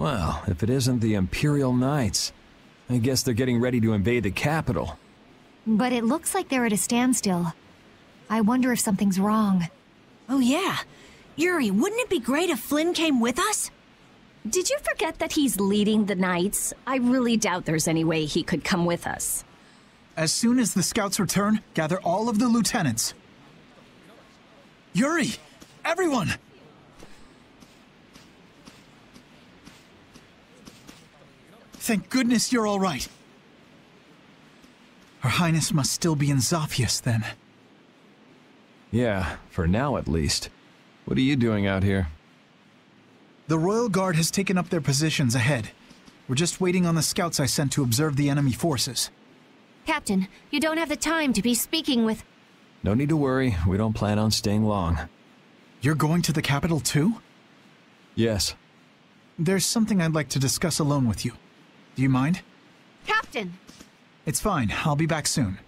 Well, if it isn't the Imperial Knights, I guess they're getting ready to invade the capital. But it looks like they're at a standstill. I wonder if something's wrong. Oh yeah. Yuri, wouldn't it be great if Flynn came with us? Did you forget that he's leading the Knights? I really doubt there's any way he could come with us. As soon as the scouts return, gather all of the lieutenants. Yuri! Everyone! Thank goodness you're all right. Her Highness must still be in Zaphias, then. Yeah, for now at least. What are you doing out here? The Royal Guard has taken up their positions ahead. We're just waiting on the scouts I sent to observe the enemy forces. Captain, you don't have the time to be speaking with... No need to worry, we don't plan on staying long. You're going to the capital too? Yes. There's something I'd like to discuss alone with you. Do you mind? Captain! It's fine, I'll be back soon.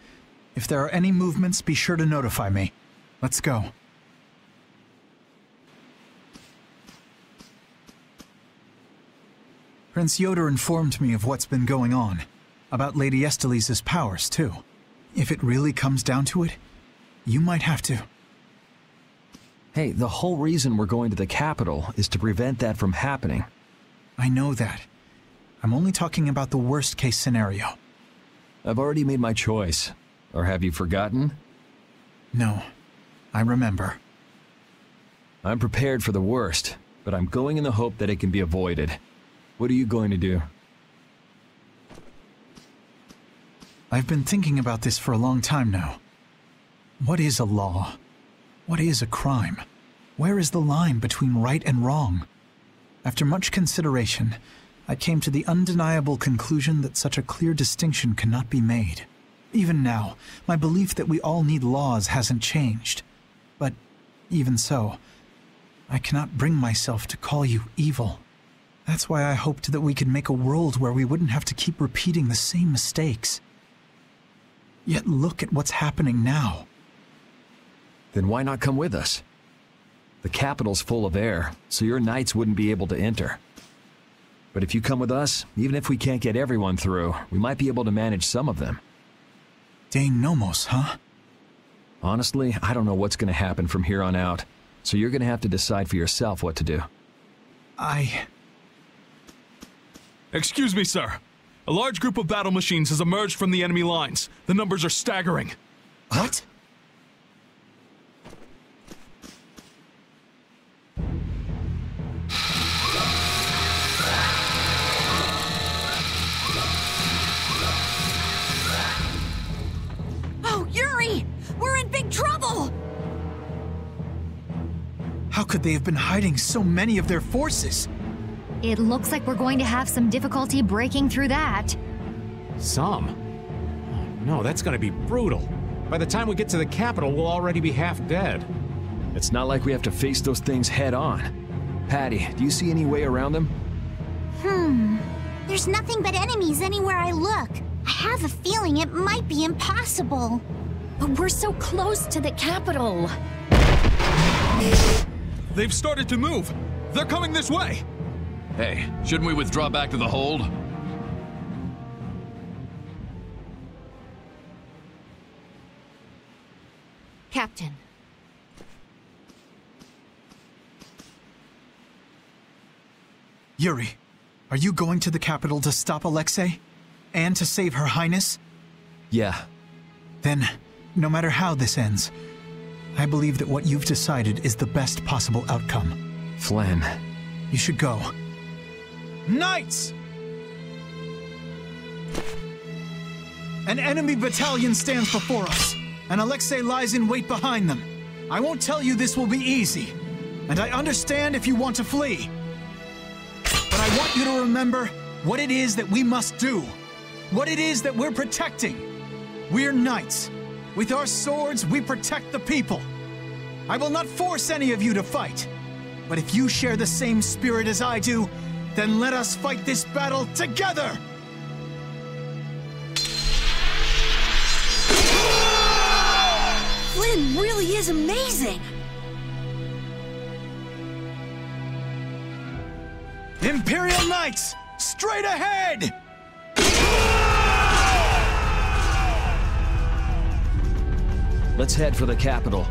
If there are any movements, be sure to notify me. Let's go. Prince Yoder informed me of what's been going on. About Lady Estelle's powers, too. If it really comes down to it, you might have to. Hey, the whole reason we're going to the capital is to prevent that from happening. I know that. I'm only talking about the worst-case scenario. I've already made my choice. Or have you forgotten? No, I remember. I'm prepared for the worst, but I'm going in the hope that it can be avoided. What are you going to do? I've been thinking about this for a long time now. What is a law? What is a crime? Where is the line between right and wrong? After much consideration, I came to the undeniable conclusion that such a clear distinction cannot be made. Even now, my belief that we all need laws hasn't changed. But even so, I cannot bring myself to call you evil. That's why I hoped that we could make a world where we wouldn't have to keep repeating the same mistakes. Yet look at what's happening now. Then why not come with us? The capital's full of air, so your knights wouldn't be able to enter. But if you come with us, even if we can't get everyone through, we might be able to manage some of them. Dane Nomos, huh? Honestly, I don't know what's going to happen from here on out, so you're going to have to decide for yourself what to do. Excuse me, sir. A large group of battle machines has emerged from the enemy lines. The numbers are staggering. What? Oh, Yuri! We're in big trouble! How could they have been hiding so many of their forces? It looks like we're going to have some difficulty breaking through that. Some? Oh, no, that's gonna be brutal. By the time we get to the capital, we'll already be half dead. It's not like we have to face those things head on. Patty, do you see any way around them? There's nothing but enemies anywhere I look. I have a feeling it might be impossible. But we're so close to the capital. They've started to move. They're coming this way. Hey, shouldn't we withdraw back to the hold? Captain. Yuri, are you going to the capital to stop Alexei? And to save Her Highness? Yeah. Then, no matter how this ends, I believe that what you've decided is the best possible outcome. Flynn. You should go. Knights! An enemy battalion stands before us, and Alexei lies in wait behind them. I won't tell you this will be easy, and I understand if you want to flee. But I want you to remember what it is that we must do, what it is that we're protecting. We're knights. With our swords, we protect the people. I will not force any of you to fight, but if you share the same spirit as I do, then let us fight this battle together! Flynn really is amazing! Imperial Knights, straight ahead! Let's head for the capital.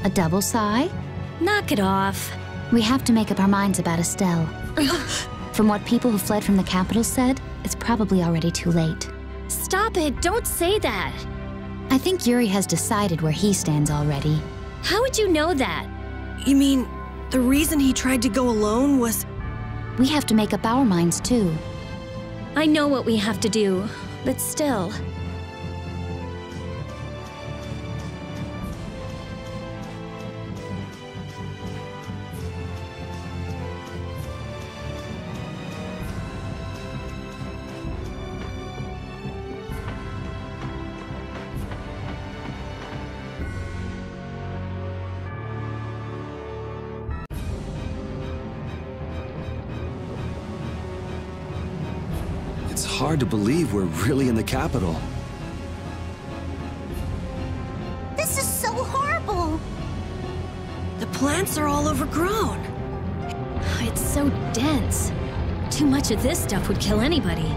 A double sigh? Knock it off. We have to make up our minds about Estelle. From what people who fled from the capital said, it's probably already too late. Stop it, don't say that. I think Yuri has decided where he stands already. How would you know that? You mean, the reason he tried to go alone was... We have to make up our minds too. I know what we have to do, but still. It's hard to believe we're really in the capital. This is so horrible. The plants are all overgrown. It's so dense. Too much of this stuff would kill anybody.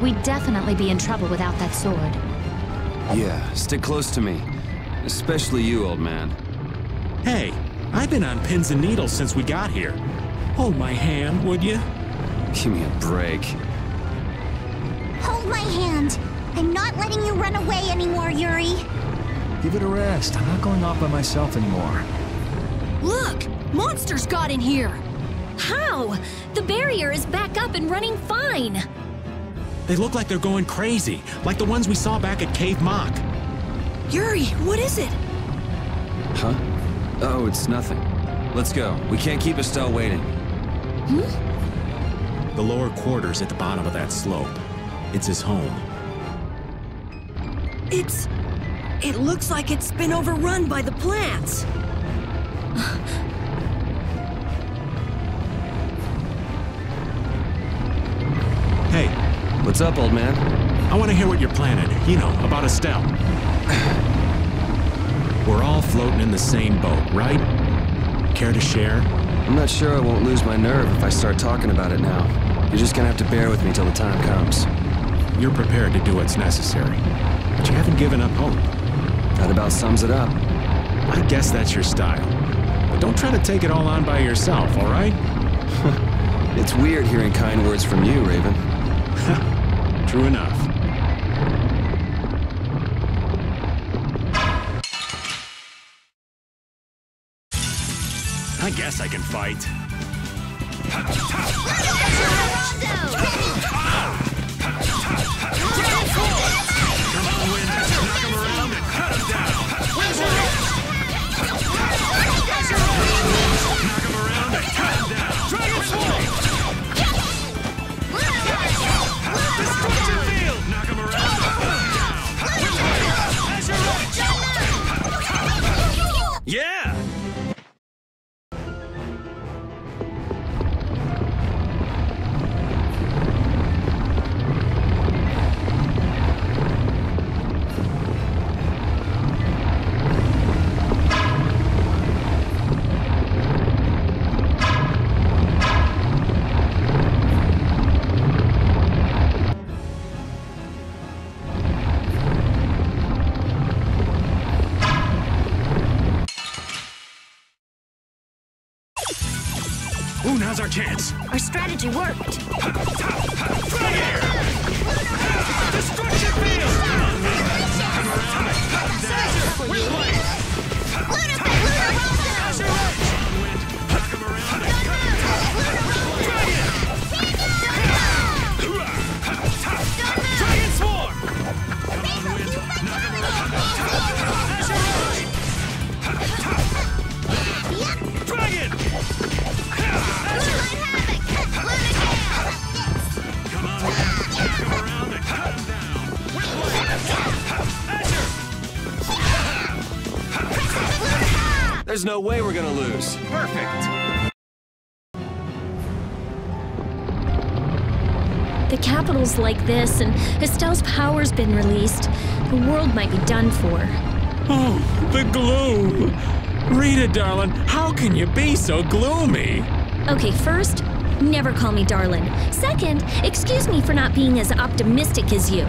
We'd definitely be in trouble without that sword. Yeah, stick close to me. Especially you, old man. Hey, I've been on pins and needles since we got here. Hold my hand, would you? Give me a break. Hold my hand. I'm not letting you run away anymore, Yuri. Give it a rest. I'm not going off by myself anymore. Look! Monsters got in here! How? The barrier is back up and running fine. They look like they're going crazy, like the ones we saw back at Cave Mock. Yuri, what is it? Huh? Oh, it's nothing. Let's go. We can't keep Estelle waiting. The lower quarters at the bottom of that slope. It's his home. It looks like it's been overrun by the plants. Hey. What's up, old man? I want to hear what you're planning. You know, about Estelle. We're all floating in the same boat, right? Care to share? I'm not sure I won't lose my nerve if I start talking about it now. You're just gonna have to bear with me till the time comes. You're prepared to do what's necessary, but you haven't given up hope. That about sums it up. I guess that's your style. But don't try to take it all on by yourself, all right? It's weird hearing kind words from you, Raven. True enough. I guess I can fight. Come on, Wind. Knock him around and cut him down. Knock him around and cut him down. Dragon Sword! Destruction Field! Knock him around and cut him down. Yeah! Ooh, now's our chance. Our strategy worked. Destruction Field! Come around and cut him down. We play. There's no way we're gonna lose. Perfect. The capital's like this, and Estelle's power's been released. The world might be done for. Oh, the gloom. Rita, darling, how can you be so gloomy? Okay, first, never call me darling. Second, excuse me for not being as optimistic as you.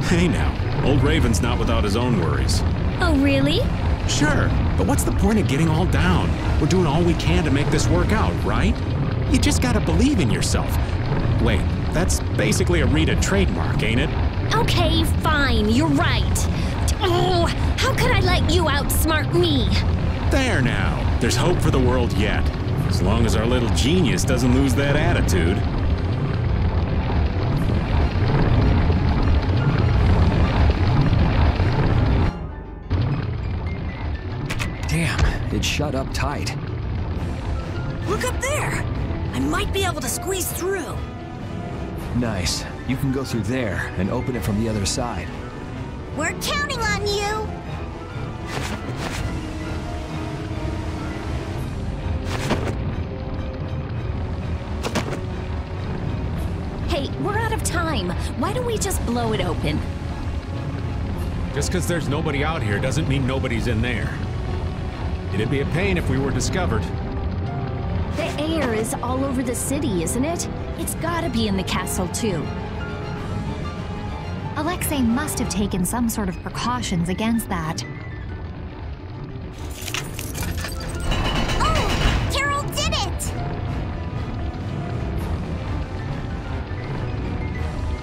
Hey now, old Raven's not without his own worries. Oh, really? Sure, but what's the point of getting all down? We're doing all we can to make this work out, right? You just gotta believe in yourself. Wait, that's basically a Rita trademark, ain't it? Okay, fine, you're right. Oh, how could I let you outsmart me? There now, there's hope for the world yet. As long as our little genius doesn't lose that attitude. Damn, it shut up tight. Look up there! I might be able to squeeze through. Nice. You can go through there and open it from the other side. We're counting on you! Hey, we're out of time. Why don't we just blow it open? Just because there's nobody out here doesn't mean nobody's in there. It'd be a pain if we were discovered. The air is all over the city, isn't it? It's gotta be in the castle, too. Alexei must have taken some sort of precautions against that. Oh! Carol did it!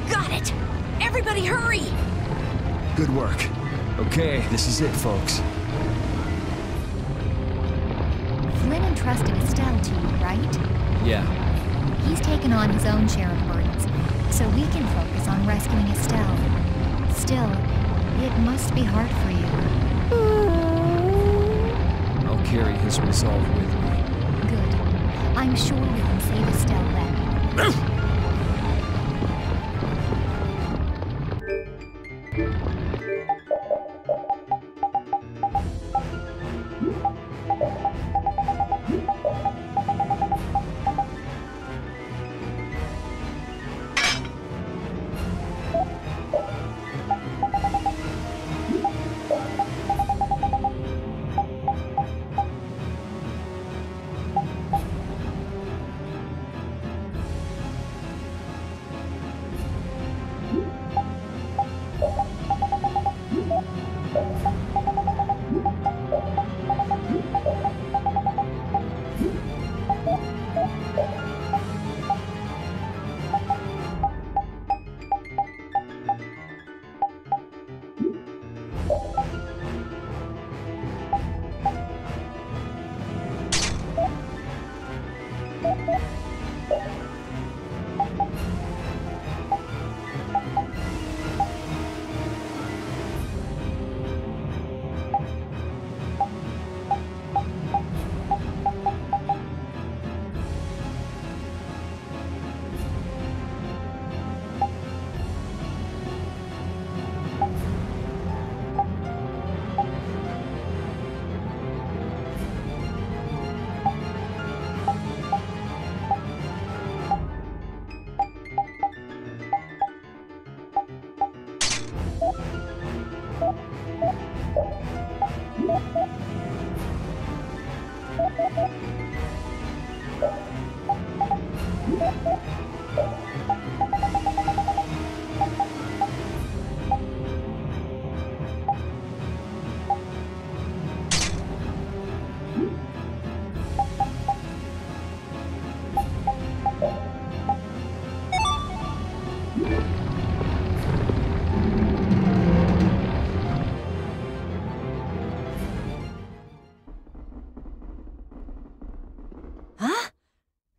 Got it! Everybody hurry! Good work. Okay, this is it, folks. Flynn entrusted Estelle to you, right? Yeah. He's taken on his own share of burdens, so we can focus on rescuing Estelle. Still, it must be hard for you. I'll carry his resolve with me. Good. I'm sure we can save Estelle then.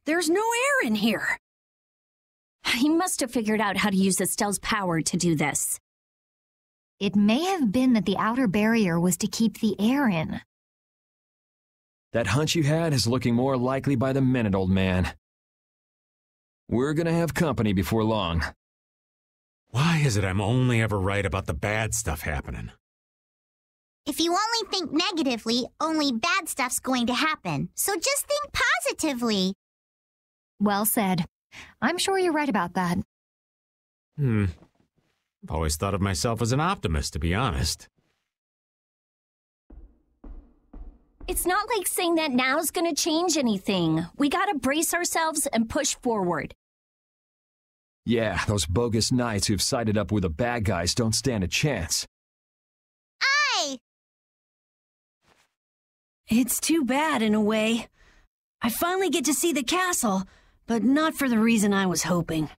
There's no air in here. He must have figured out how to use Estelle's power to do this. It may have been that the outer barrier was to keep the air in. That hunch you had is looking more likely by the minute, old man. We're gonna have company before long. Why is it I'm only ever right about the bad stuff happening? If If you only think negatively, only bad stuff's going to happen. So just think positively. Well said. I'm sure you're right about that. I've always thought of myself as an optimist, to be honest. It's not like saying that now's gonna change anything. We gotta brace ourselves and push forward. Yeah, those bogus knights who've sided up with the bad guys don't stand a chance. Aye! It's too bad in a way. I finally get to see the castle, but not for the reason I was hoping.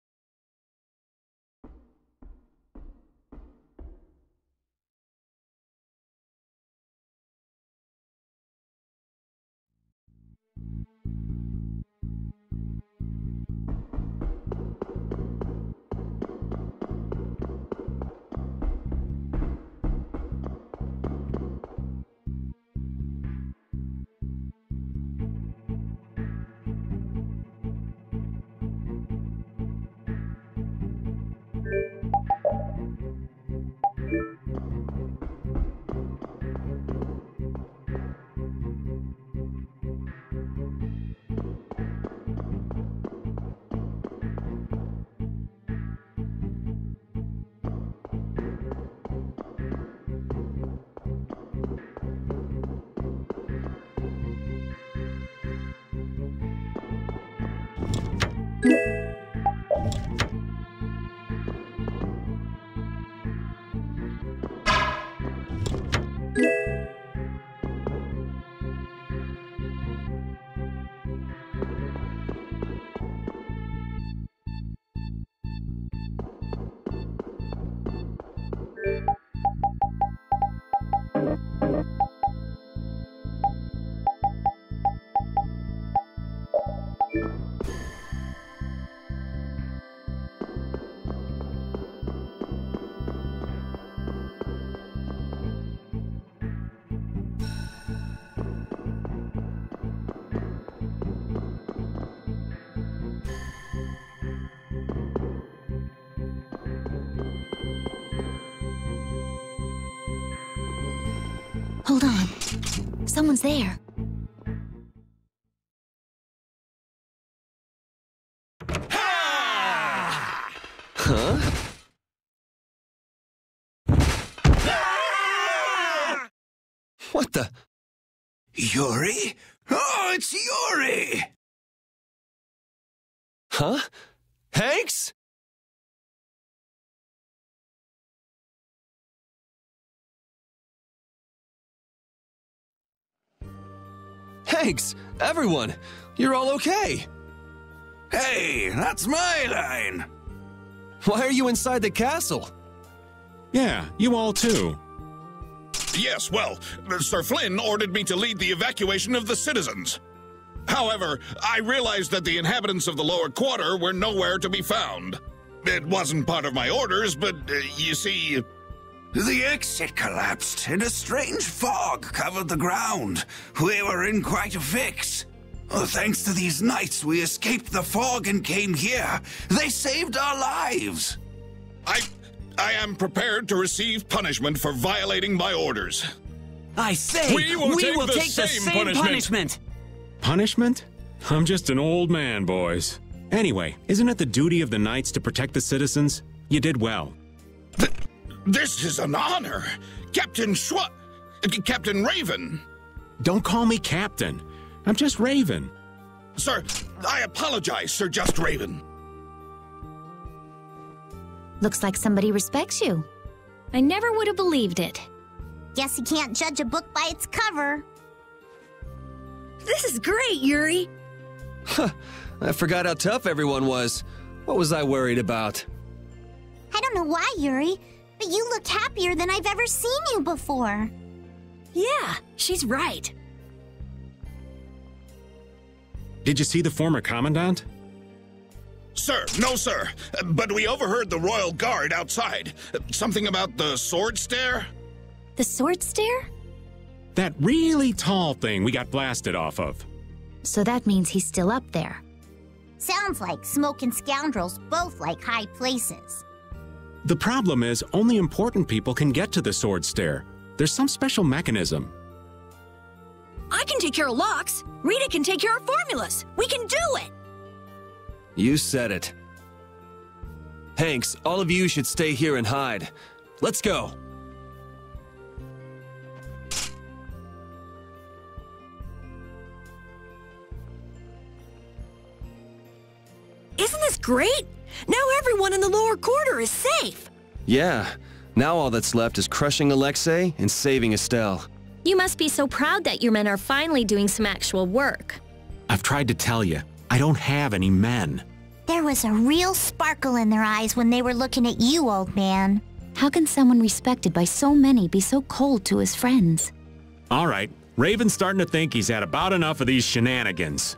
Hold on. Someone's there. Huh? What the? Yuri? Oh, it's Yuri! Huh? Hanks? Hanks, everyone, you're all okay. Hey, that's my line. Why are you inside the castle? Yeah, you all too. Yes, well, Sir Flynn ordered me to lead the evacuation of the citizens. However, I realized that the inhabitants of the lower quarter were nowhere to be found. It wasn't part of my orders, but you see... The exit collapsed, and a strange fog covered the ground. We were in quite a fix. Thanks to these knights, we escaped the fog and came here. They saved our lives. I am prepared to receive punishment for violating my orders. I say, we will take the same punishment. Punishment? I'm just an old man, boys. Anyway, isn't it the duty of the knights to protect the citizens? You did well. This is an honor. Captain Raven. Don't call me Captain. I'm just Raven. Sir, I apologize, Sir Just Raven. Looks like somebody respects you. I never would have believed it. Guess you can't judge a book by its cover. This is great, Yuri. Huh, I forgot how tough everyone was. What was I worried about? I don't know why, Yuri, but you look happier than I've ever seen you before. Yeah, she's right. Did you see the former commandant? Sir, no sir, but we overheard the royal guard outside. Something about the sword stair? The sword stair? That really tall thing we got blasted off of. So that means he's still up there. Sounds like Smoke and Scoundrels both like high places. The problem is, only important people can get to the sword stair. There's some special mechanism. I can take care of locks. Rita can take care of formulas. We can do it! You said it. Hanks, all of you should stay here and hide. Let's go. Isn't this great? Now everyone in the lower quarter is safe. Yeah, now all that's left is crushing Alexei and saving Estelle. You must be so proud that your men are finally doing some actual work. I've tried to tell you, I don't have any men. There was a real sparkle in their eyes when they were looking at you, old man. How can someone respected by so many be so cold to his friends? All right, Raven's starting to think he's had about enough of these shenanigans.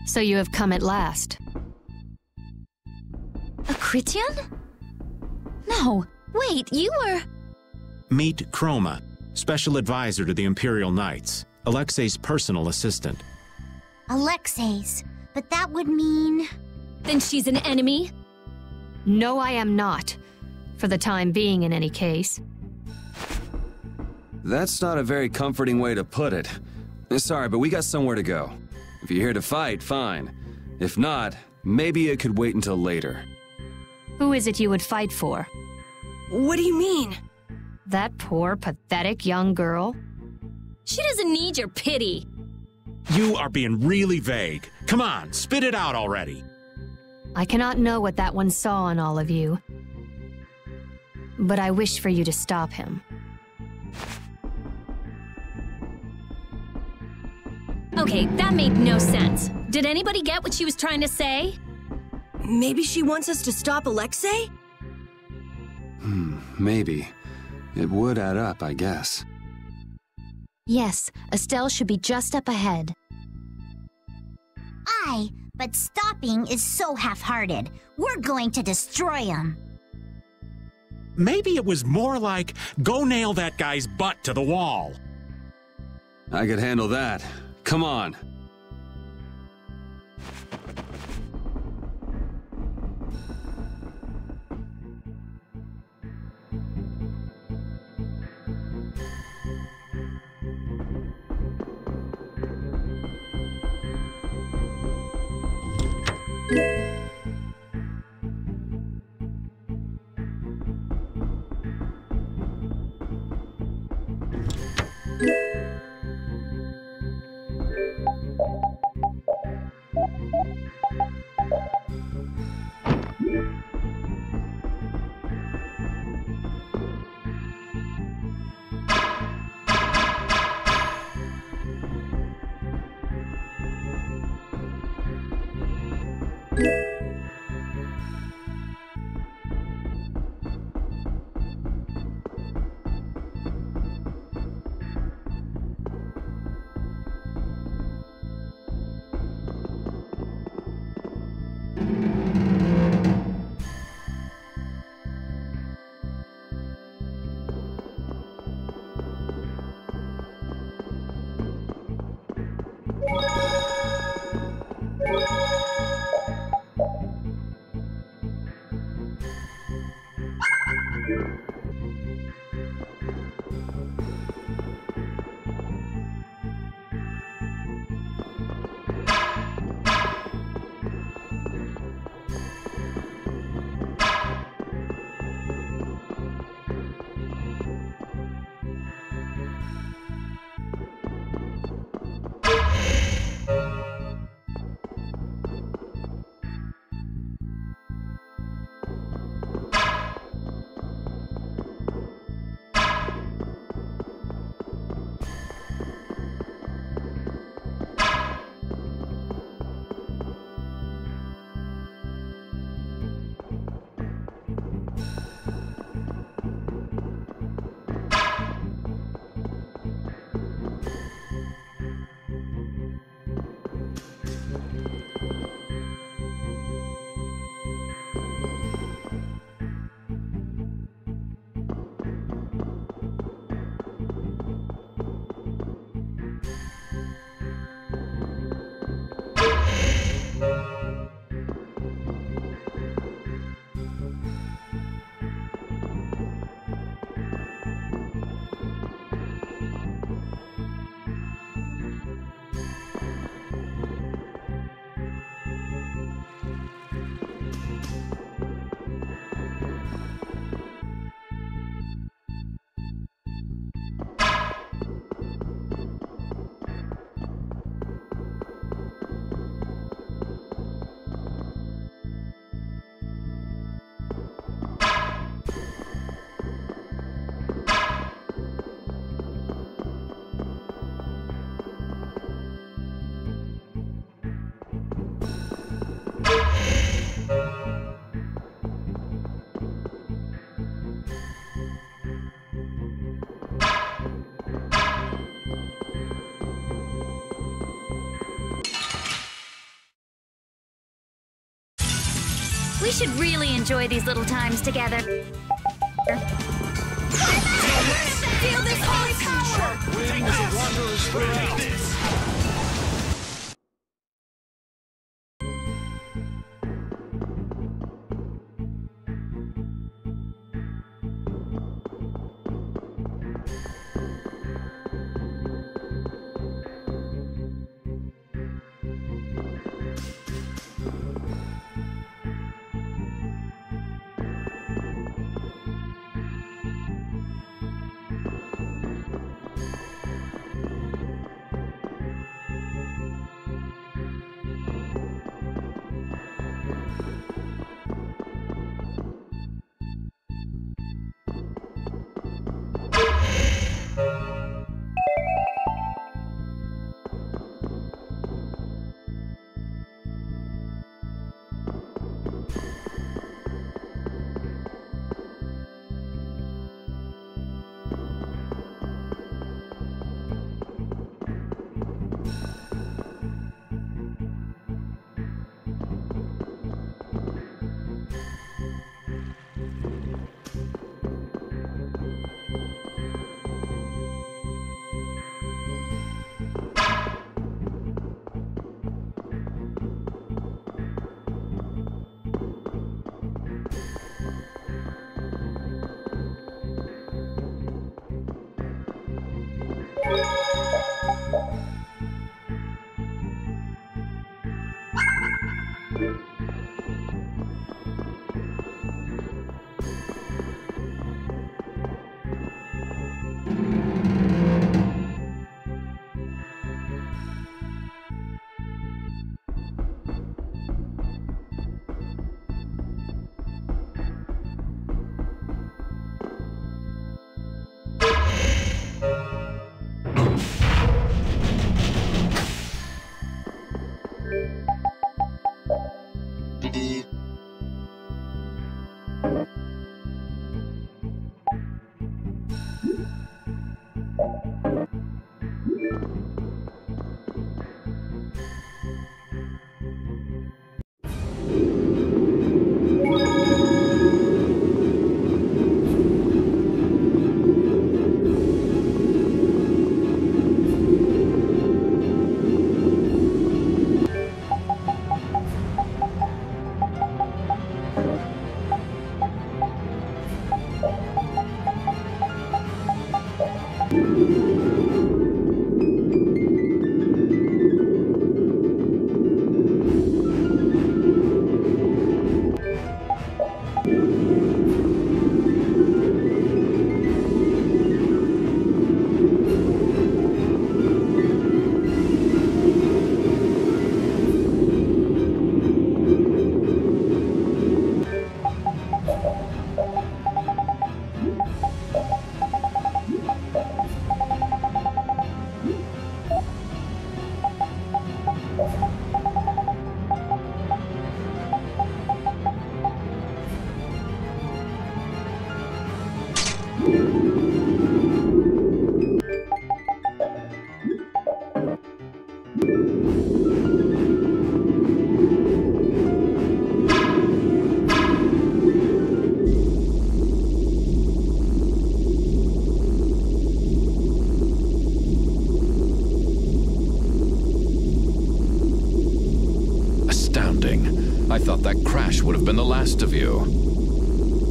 So you have come at last. A Christian? No, wait, you were... Meet Chroma, special advisor to the Imperial Knights, Alexei's personal assistant. Alexei's, but that would mean... Then she's an enemy? No, I am not. For the time being, in any case. That's not a very comforting way to put it. Sorry, but we got somewhere to go. If you're here to fight, fine. If not, maybe it could wait until later. Who is it you would fight for? What do you mean? That poor, pathetic young girl? She doesn't need your pity. You are being really vague. Come on, spit it out already. I cannot know what that one saw in all of you. But I wish for you to stop him. Okay, that made no sense. Did anybody get what she was trying to say? Maybe she wants us to stop Alexei? Maybe. It would add up, I guess. Yes, Estelle should be just up ahead. Aye, but stopping is so half-hearted. We're going to destroy him. Maybe it was more like, go nail that guy's butt to the wall. I could handle that. Come on. We should really enjoy these little times together. Feel this holy power! Wind is a wanderer's spirit. I thought that crash would have been the last of you.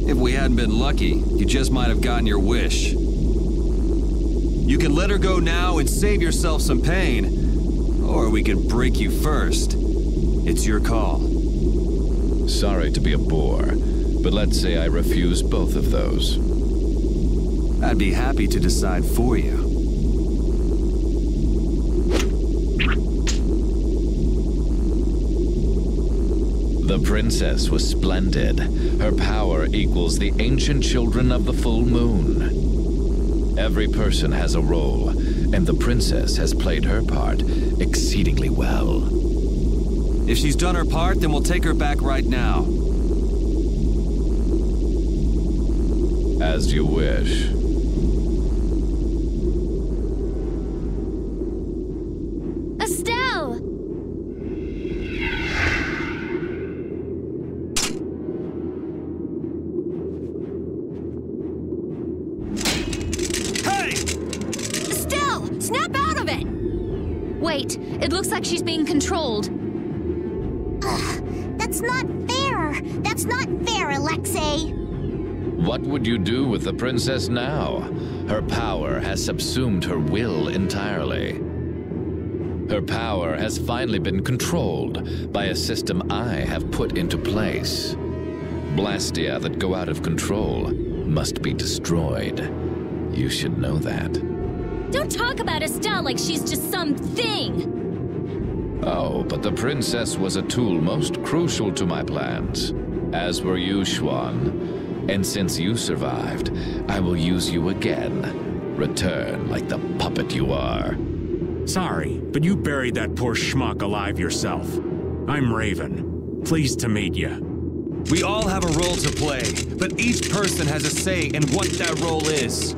If we hadn't been lucky, you just might have gotten your wish. You can let her go now and save yourself some pain, or we can break you first. It's your call. Sorry to be a bore, but let's say I refuse both of those. I'd be happy to decide for you. The princess was splendid. Her power equals the ancient children of the full moon. Every person has a role, and the princess has played her part exceedingly well. If she's done her part, then we'll take her back right now. As you wish. Estelle! of it! Wait, it looks like she's being controlled. That's not fair! That's not fair, Alexei! What would you do with the princess now? Her power has subsumed her will entirely. Her power has finally been controlled by a system I have put into place. Blastia that go out of control must be destroyed. You should know that. Don't talk about Estelle like she's just some thing! Oh, but the princess was a tool most crucial to my plans, as were you, Schwan. And since you survived, I will use you again. Return like the puppet you are. Sorry, but you buried that poor schmuck alive yourself. I'm Raven. Pleased to meet you. We all have a role to play, but each person has a say in what that role is.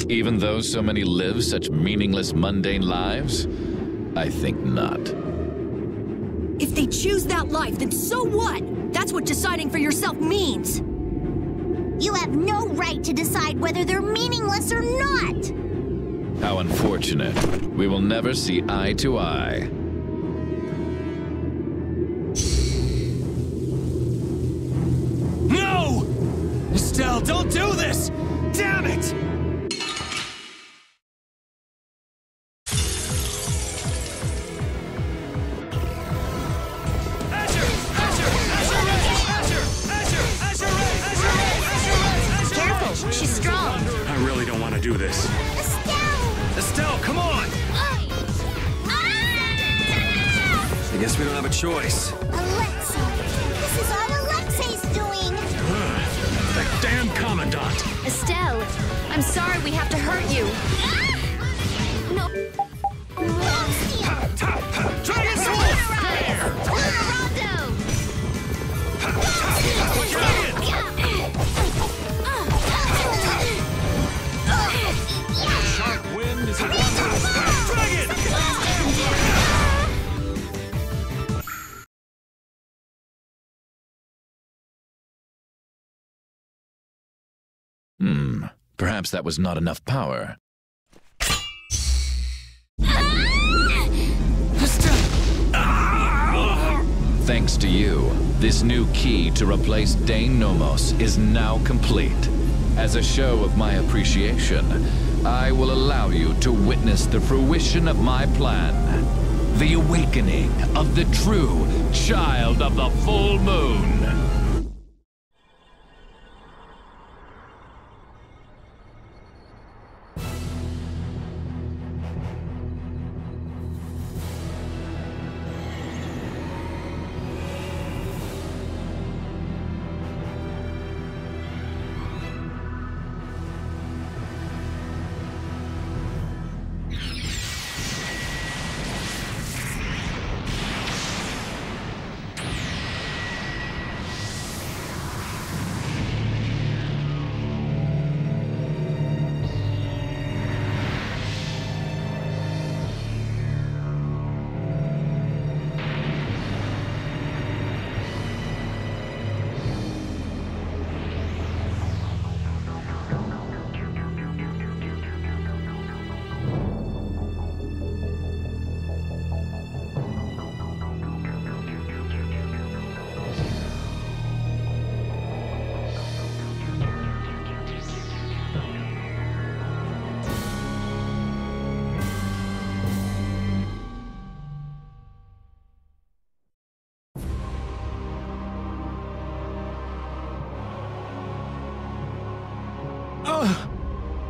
Even though so many live such meaningless, mundane lives? I think not. If they choose that life, then so what? That's what deciding for yourself means. You have no right to decide whether they're meaningless or not! How unfortunate. We will never see eye to eye. No! Estelle, don't do this! Damn it! She's strong. I really don't want to do this. Estelle, come on! I guess we don't have a choice. Alexei! This is all Alexei's doing! That damn commandant! Estelle, I'm sorry we have to hurt you. No. Dragon Sword! Sharp wind is a wondrous dragon! Perhaps that was not enough power. Thanks to you, this new key to replace Dane Nomos is now complete. As a show of my appreciation, I will allow you to witness the fruition of my plan. The awakening of the true child of the full moon.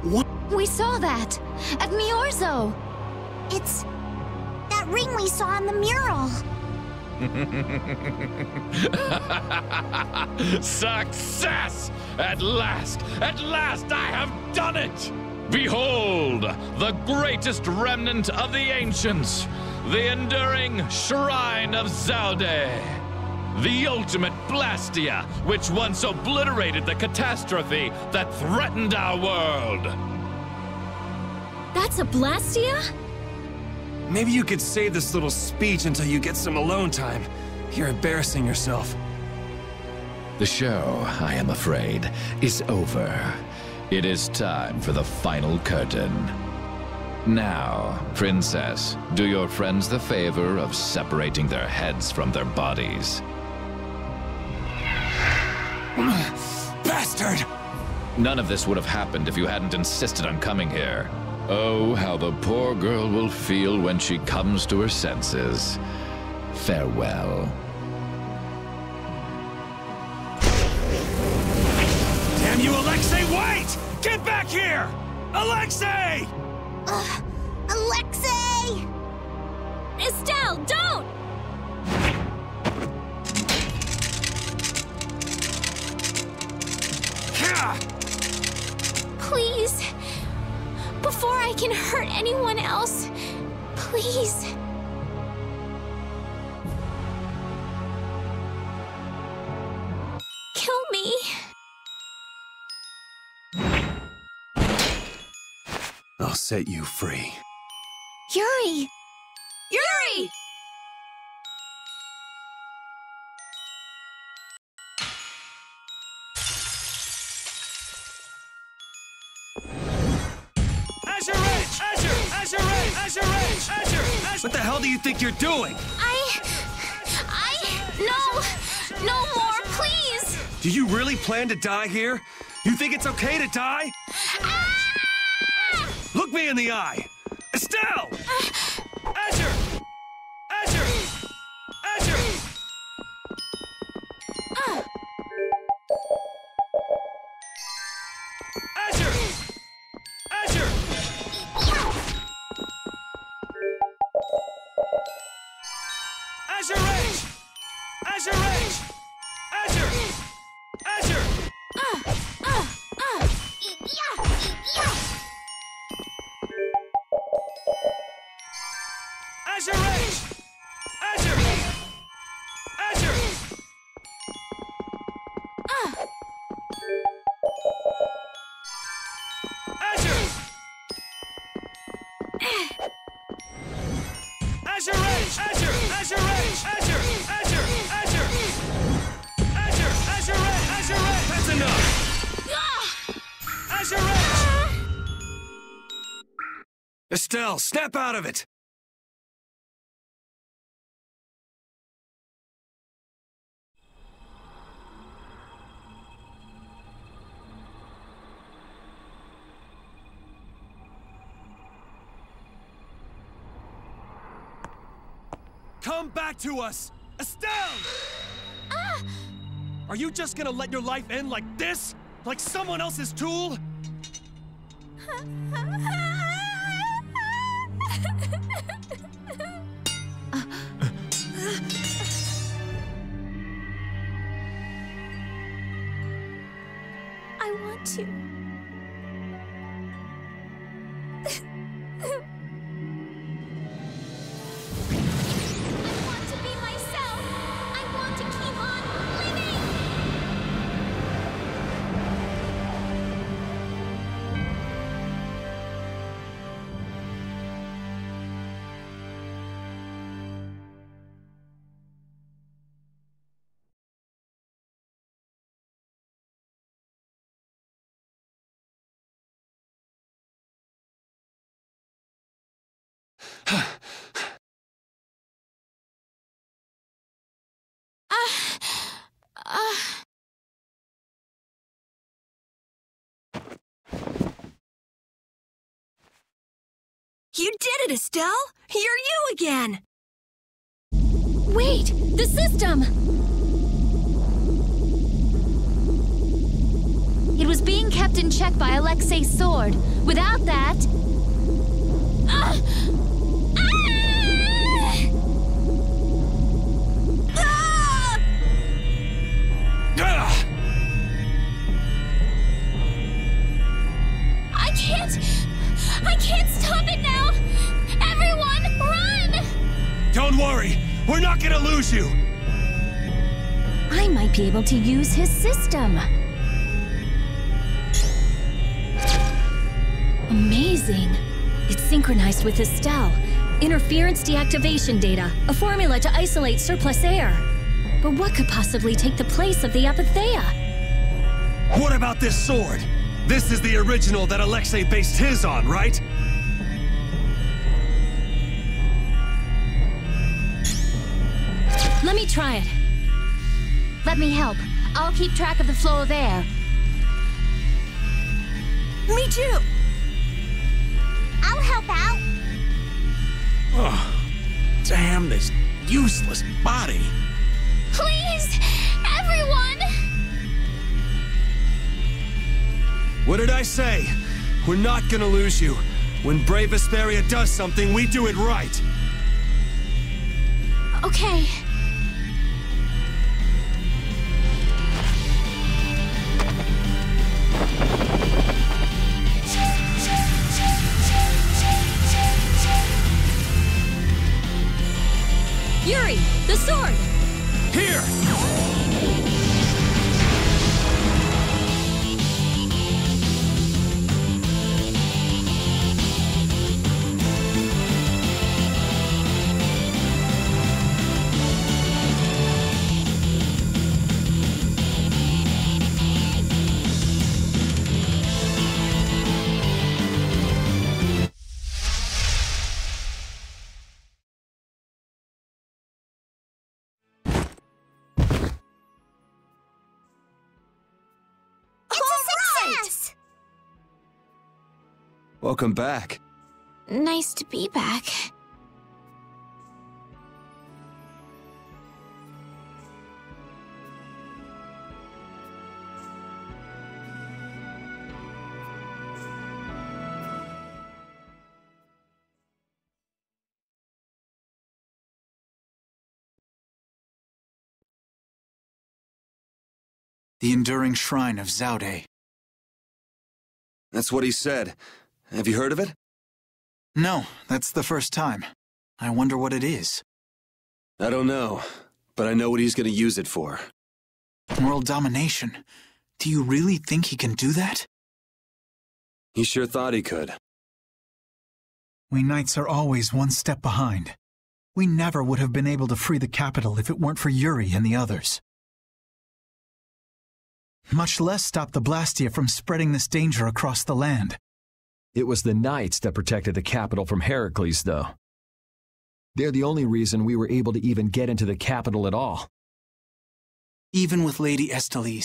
What? We saw that at Miorzo. It's that ring we saw on the mural. Success! At last I have done it! Behold, the greatest remnant of the ancients, the enduring Shrine of Zalde, the ultimate Blastia, which once obliterated the catastrophe that threatened our world. That's a Blastia? Maybe you could save this little speech until you get some alone time. You're embarrassing yourself. The show, I am afraid, is over. It is time for the final curtain. Now, Princess, do your friends the favor of separating their heads from their bodies. Bastard! None of this would have happened if you hadn't insisted on coming here. Oh, how the poor girl will feel when she comes to her senses. Farewell. Damn you, Alexei, wait! Get back here! Alexei! Alexei! Estelle, don't! Please. Before I can hurt anyone else, please. Kill me. I'll set you free. Yuri! Yuri! What the hell do you think you're doing? No more, please! Do you really plan to die here? You think it's okay to die? Look me in the eye! Estelle! Azure! Azure! Azure! Estelle, snap out of it! Come back to us! Estelle! Are you just gonna let your life end like this? Like someone else's tool? I want to. You did it, Estelle! You're you again! Wait! The system! It was being kept in check by Alexei's sword. Without that... I can't stop it now! Everyone, run! Don't worry! We're not gonna lose you! I might be able to use his system. Amazing. It's synchronized with Estelle. Interference deactivation data. A formula to isolate surplus air. But what could possibly take the place of the Apatheia? What about this sword? This is the original that Alexei based his on, right? Let me try it. Let me help. I'll keep track of the flow of air. Me too! I'll help out. Oh, damn this useless body. Please, everyone! What did I say? We're not gonna lose you. When brave Vesperia does something, we do it right. Okay. Yuri, the sword! Here! Welcome back. Nice to be back. The Enduring Shrine of Zaude. That's what he said. Have you heard of it? No, that's the first time. I wonder what it is. I don't know, but I know what he's gonna use it for. World domination. Do you really think he can do that? He sure thought he could. We Knights are always one step behind. We never would have been able to free the capital if it weren't for Yuri and the others. Much less stop the Blastia from spreading this danger across the land. It was the Knights that protected the capital from Heracles, though. They're the only reason we were able to even get into the capital at all. Even with Lady Estelle.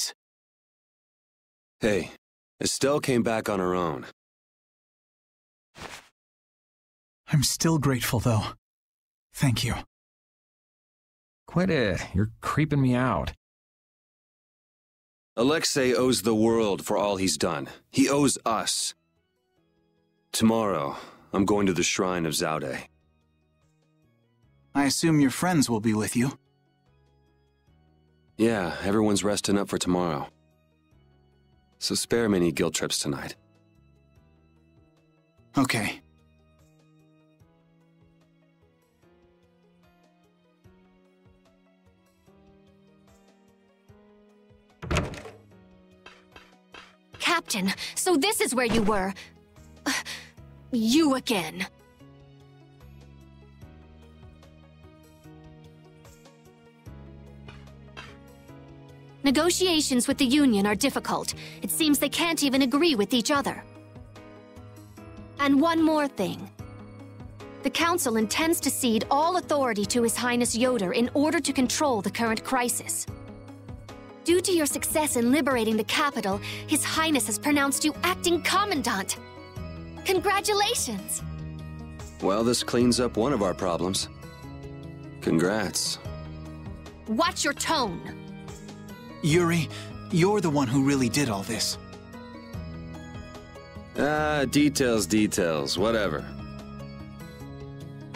Hey, Estelle came back on her own. I'm still grateful, though. Thank you. Quit it. You're creeping me out. Alexei owes the world for all he's done. He owes us. Tomorrow, I'm going to the Shrine of Zaude. I assume your friends will be with you. Yeah, everyone's resting up for tomorrow. So spare me any guilt trips tonight. Okay. Captain, so this is where you were. You again. Negotiations with the Union are difficult. It seems they can't even agree with each other. And one more thing. The Council intends to cede all authority to His Highness Yoder in order to control the current crisis. Due to your success in liberating the capital, His Highness has pronounced you acting commandant. Congratulations! Well, this cleans up one of our problems. Congrats. Watch your tone! Yuri, you're the one who really did all this. Details, whatever.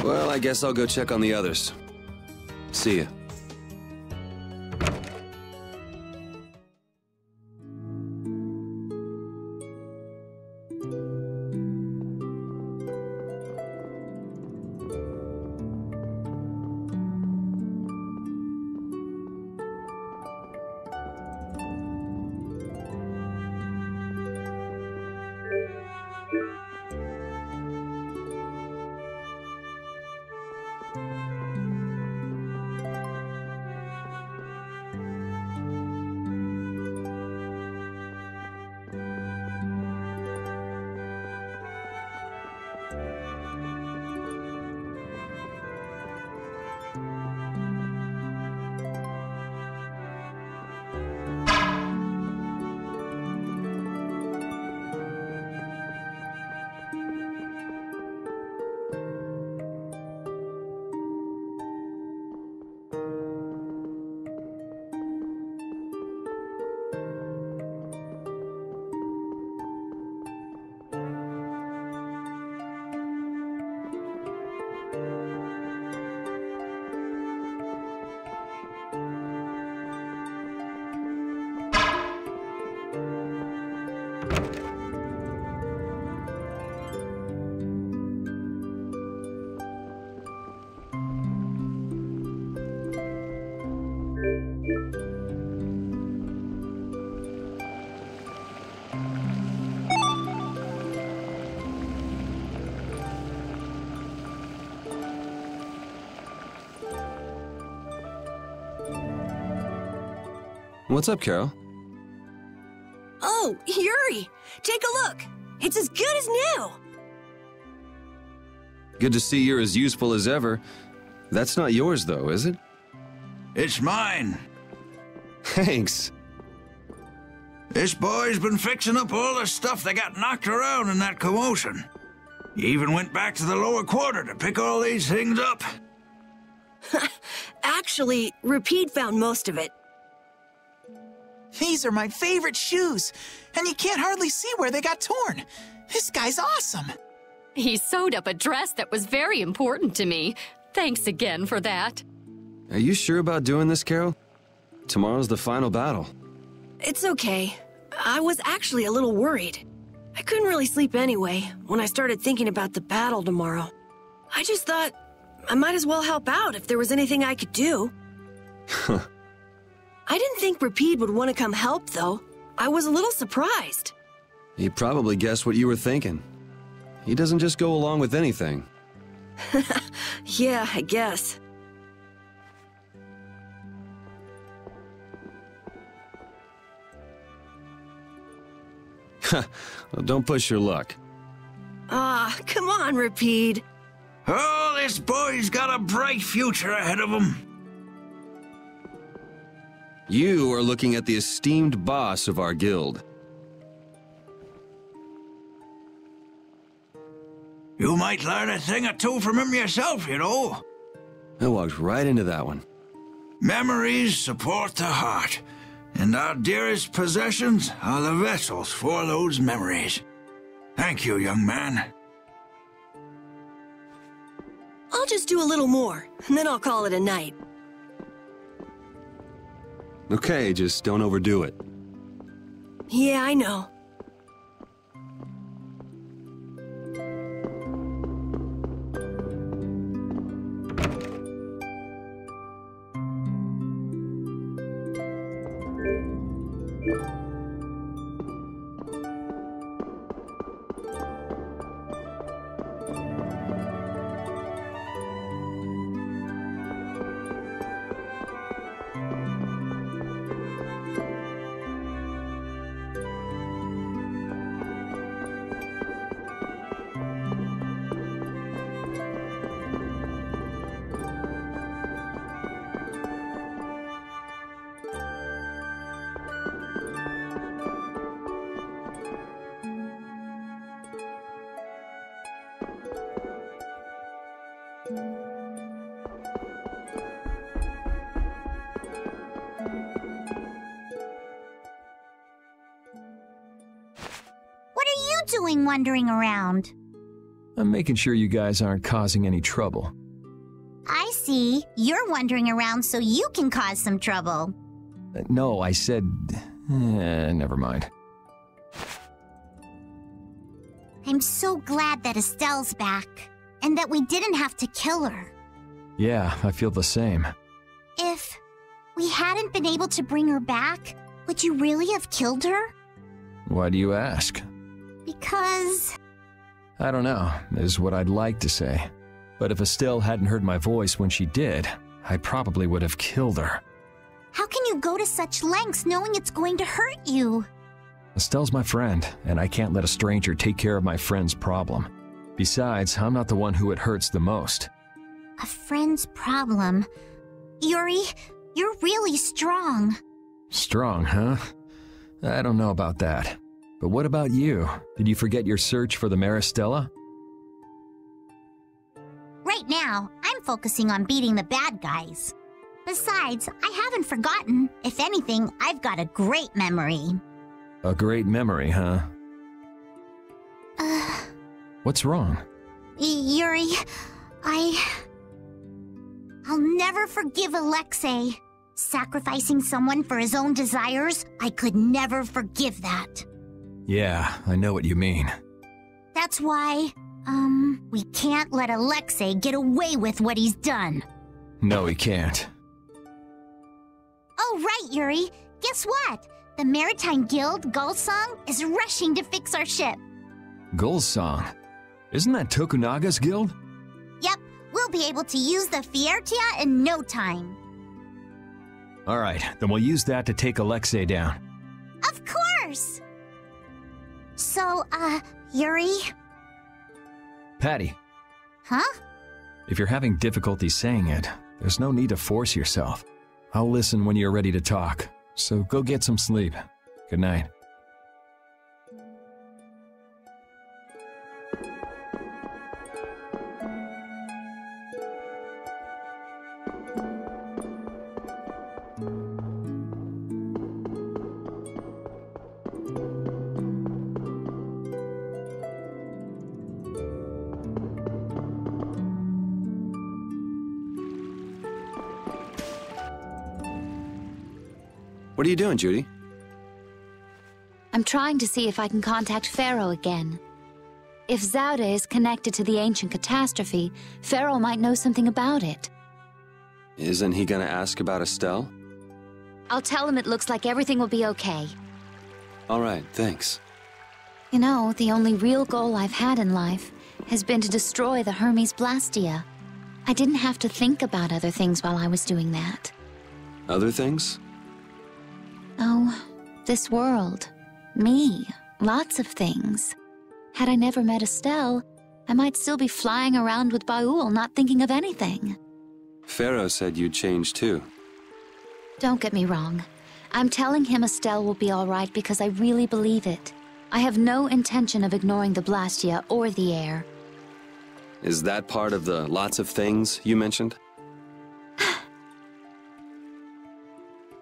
Well, I guess I'll go check on the others. See ya. What's up, Carol? Oh, Yuri! Take a look! It's as good as new! Good to see you're as useful as ever. That's not yours, though, is it? It's mine. Thanks. This boy's been fixing up all the stuff that got knocked around in that commotion. He even went back to the lower quarter to pick all these things up. Actually, Rapide found most of it. These are my favorite shoes, and you can't hardly see where they got torn. This guy's awesome. He sewed up a dress that was very important to me. Thanks again for that. Are you sure about doing this, Carol? Tomorrow's the final battle. It's okay. I was actually a little worried. I couldn't really sleep anyway when I started thinking about the battle tomorrow. I just thought I might as well help out if there was anything I could do. I didn't think Rapide would want to come help, though. I was a little surprised. He probably guessed what you were thinking. He doesn't just go along with anything. Yeah, I guess. Well, don't push your luck. Come on, Rapide. Oh, this boy's got a bright future ahead of him. You are looking at the esteemed boss of our guild. You might learn a thing or two from him yourself, you know. I walked right into that one. Memories support the heart, and our dearest possessions are the vessels for those memories. Thank you, young man. I'll just do a little more, and then I'll call it a night. Okay, just don't overdo it. Yeah, I know. Doing wandering around? I'm making sure you guys aren't causing any trouble. I see. You're wandering around so you can cause some trouble. No, I said... never mind. I'm so glad that Estelle's back, and that we didn't have to kill her. Yeah, I feel the same. If we hadn't been able to bring her back, would you really have killed her? Why do you ask? Because... I don't know, is what I'd like to say. But if Estelle hadn't heard my voice when she did, I probably would have killed her. How can you go to such lengths knowing it's going to hurt you? Estelle's my friend, and I can't let a stranger take care of my friend's problem. Besides, I'm not the one who it hurts the most. A friend's problem? Yuri, you're really strong. Strong, huh? I don't know about that. But what about you? Did you forget your search for the Maristella? Right now, I'm focusing on beating the bad guys. Besides, I haven't forgotten. If anything, I've got a great memory. A great memory, huh? What's wrong? Yuri, I'll never forgive Alexei. Sacrificing someone for his own desires, I could never forgive that. Yeah, I know what you mean. That's why, we can't let Alexei get away with what he's done. No, he can't. Oh, right, Yuri. Guess what? The Maritime Guild, Gulsong, is rushing to fix our ship. Gulsong? Isn't that Tokunaga's guild? Yep, we'll be able to use the Fiertia in no time. Alright, then we'll use that to take Alexei down. Of course! So, Yuri? Patty. Huh? If you're having difficulty saying it, there's no need to force yourself. I'll listen when you're ready to talk, so go get some sleep. Good night. What are you doing, Judy? I'm trying to see if I can contact Pharaoh again. If Zauda is connected to the ancient catastrophe, Pharaoh might know something about it. Isn't he gonna ask about Estelle? I'll tell him it looks like everything will be okay. All right, thanks. You know, the only real goal I've had in life has been to destroy the Hermes Blastia. I didn't have to think about other things while I was doing that. Other things? Oh, this world. Me. Lots of things. Had I never met Estelle, I might still be flying around with Baul, not thinking of anything. Pharaoh said you'd change too. Don't get me wrong. I'm telling him Estelle will be all right because I really believe it. I have no intention of ignoring the Blastia or the air. Is that part of the lots of things you mentioned?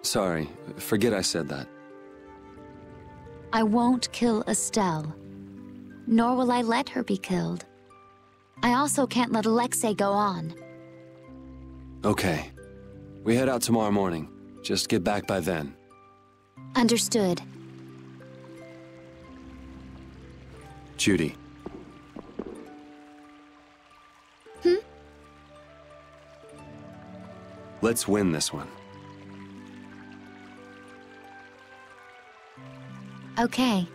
Sorry, forget I said that. I won't kill Estelle. Nor will I let her be killed. I also can't let Alexei go on. Okay. We head out tomorrow morning. Just get back by then. Understood. Judy. Let's win this one. Okay.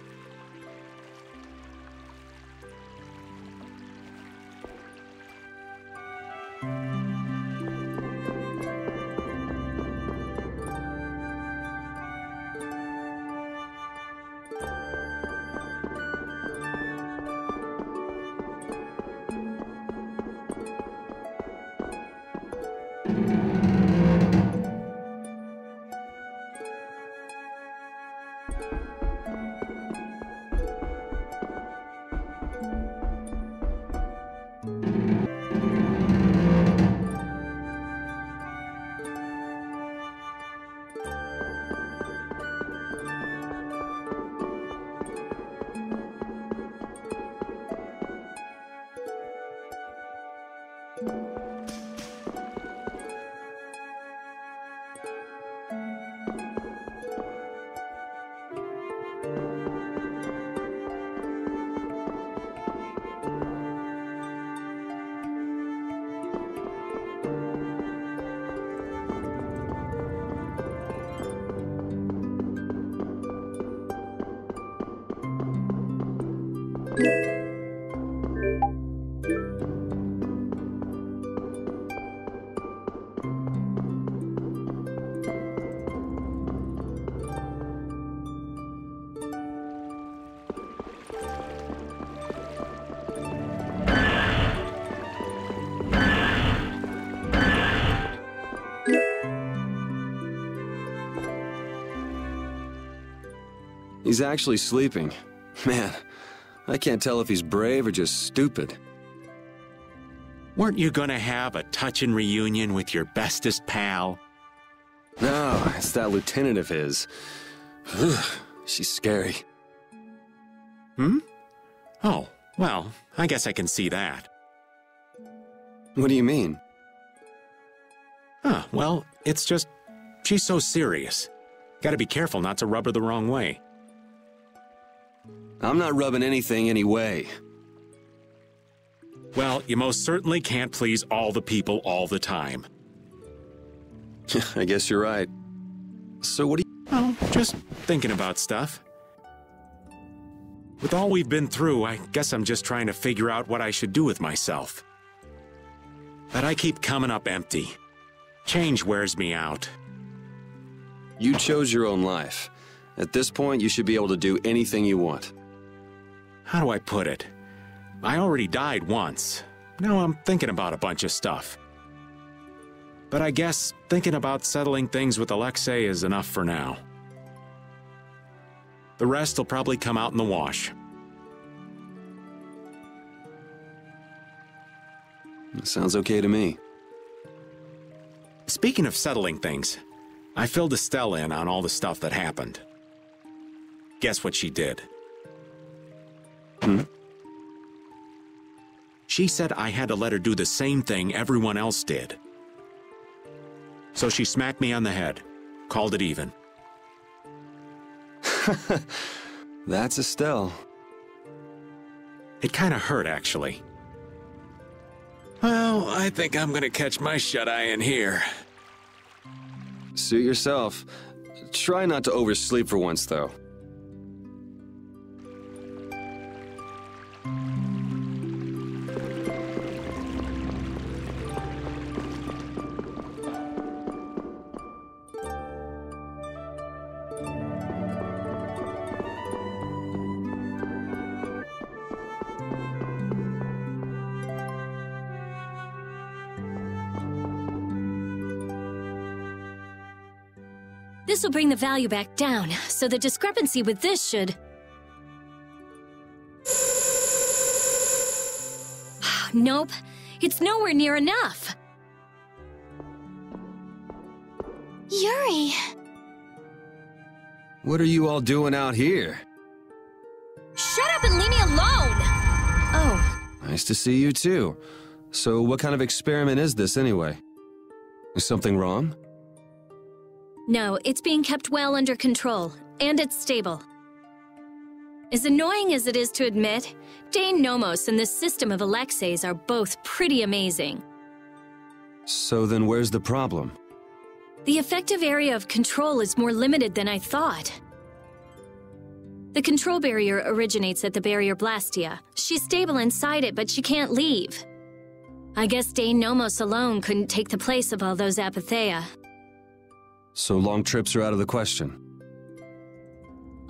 He's actually sleeping. Man, I can't tell if he's brave or just stupid. Weren't you gonna have a touching reunion with your bestest pal? No, it's that lieutenant of his. She's scary. Oh, well, I guess I can see that. What do you mean? Well, it's just, she's so serious. Gotta be careful not to rub her the wrong way. I'm not rubbing anything any way. Well, you most certainly can't please all the people all the time. I guess you're right. So what do you... Oh, just thinking about stuff. With all we've been through, I guess I'm just trying to figure out what I should do with myself. But I keep coming up empty. Change wears me out. You chose your own life. At this point, you should be able to do anything you want. How do I put it? I already died once. Now I'm thinking about a bunch of stuff. But I guess thinking about settling things with Alexei is enough for now. The rest will probably come out in the wash. Sounds okay to me. Speaking of settling things, I filled Estelle in on all the stuff that happened. Guess what she did? She said I had to let her do the same thing everyone else did. So she smacked me on the head, called it even. That's Estelle. It kind of hurt, actually. Well, I think I'm gonna catch my shut-eye in here. Suit yourself. Try not to oversleep for once, though. This will bring the value back down, so the discrepancy with this should... Nope, it's nowhere near enough. Yuri! What are you all doing out here? Shut up and leave me alone! Oh. Nice to see you too. So what kind of experiment is this anyway? Is something wrong? No, it's being kept well under control, and it's stable. As annoying as it is to admit, Dane Nomos and the system of Alexei's are both pretty amazing. So then where's the problem? The effective area of control is more limited than I thought. The control barrier originates at the barrier Blastia. She's stable inside it, but she can't leave. I guess Dane Nomos alone couldn't take the place of all those Apatheia. So long trips are out of the question.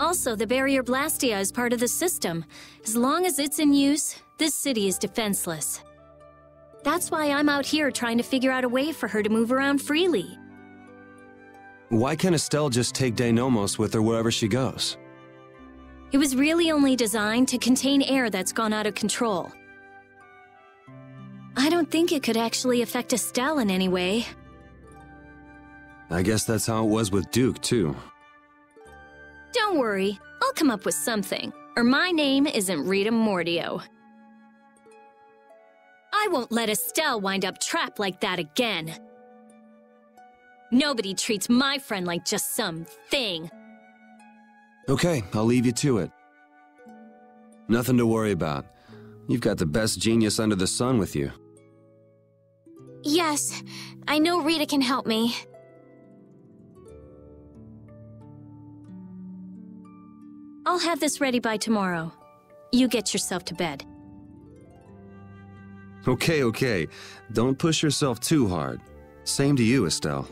Also, the barrier Blastia is part of the system. As long as it's in use, this city is defenseless. That's why I'm out here trying to figure out a way for her to move around freely. Why can't Estelle just take Deinomos with her wherever she goes? It was really only designed to contain air that's gone out of control. I don't think it could actually affect Estelle in any way. I guess that's how it was with Duke, too. Don't worry, I'll come up with something, or my name isn't Rita Mordio. I won't let Estelle wind up trapped like that again. Nobody treats my friend like just some thing. Okay, I'll leave you to it. Nothing to worry about. You've got the best genius under the sun with you. Yes, I know Rita can help me. I'll have this ready by tomorrow. You get yourself to bed. Okay. Don't push yourself too hard. Same to you, Estelle.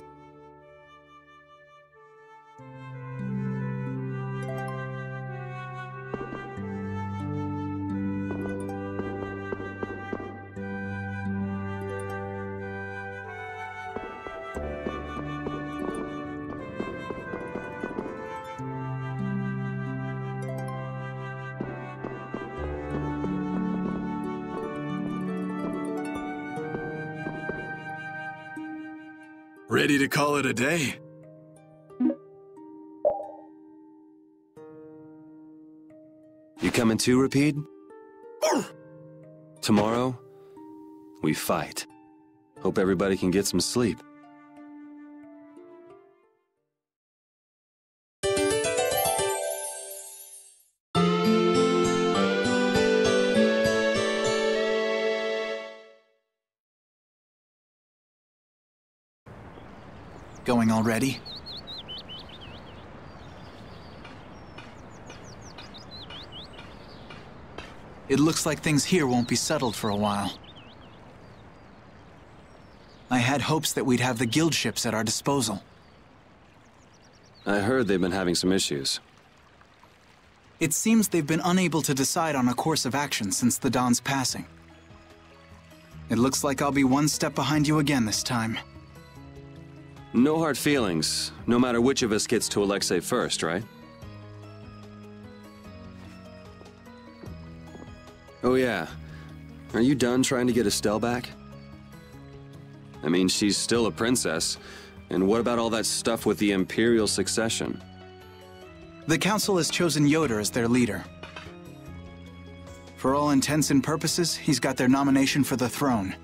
Ready to call it a day? You coming too, Rapide? Tomorrow, we fight. Hope everybody can get some sleep. Going already? It looks like things here won't be settled for a while. I had hopes that we'd have the guild ships at our disposal. I heard they've been having some issues. It seems they've been unable to decide on a course of action since the Don's passing. It looks like I'll be one step behind you again this time. No hard feelings, no matter which of us gets to Alexei first, right? Oh yeah. Are you done trying to get Estelle back? I mean, she's still a princess. And what about all that stuff with the Imperial succession? The Council has chosen Yoder as their leader. For all intents and purposes, he's got their nomination for the throne.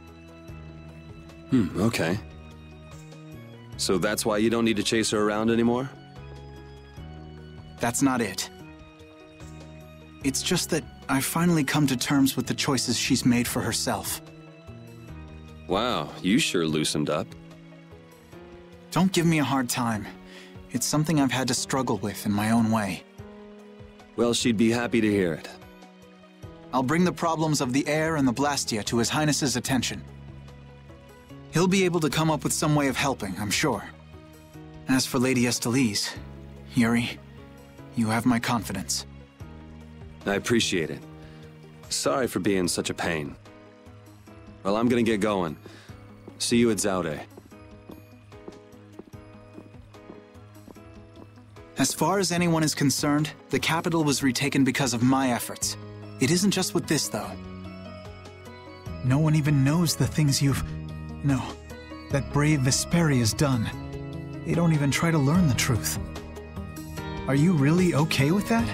Okay. So that's why you don't need to chase her around anymore? That's not it. It's just that I've finally come to terms with the choices she's made for herself. Wow, you sure loosened up. Don't give me a hard time. It's something I've had to struggle with in my own way. Well, she'd be happy to hear it. I'll bring the problems of the heir and the Blastia to His Highness's attention. He'll be able to come up with some way of helping, I'm sure. As for Lady Estelle, Yuri, you have my confidence. I appreciate it. Sorry for being such a pain. Well, I'm gonna get going. See you at Zaude. As far as anyone is concerned, the capital was retaken because of my efforts. It isn't just with this, though. No one even knows the things No, that brave Vesperia's done. They don't even try to learn the truth. Are you really okay with that?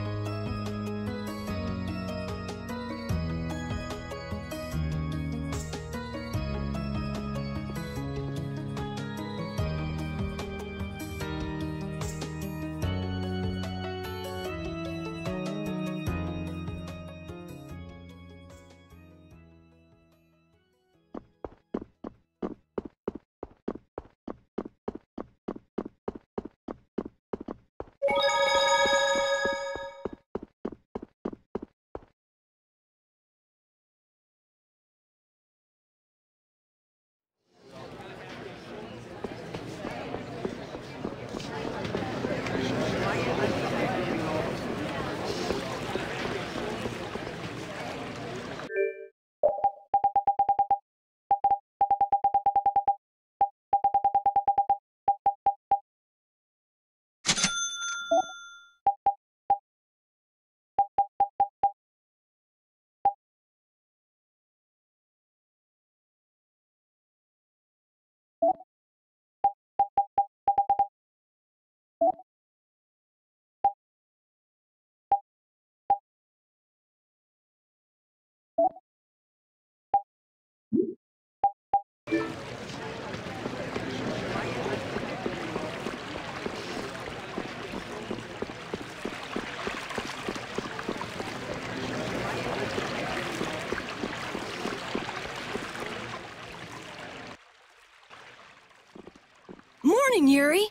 Morning, Yuri.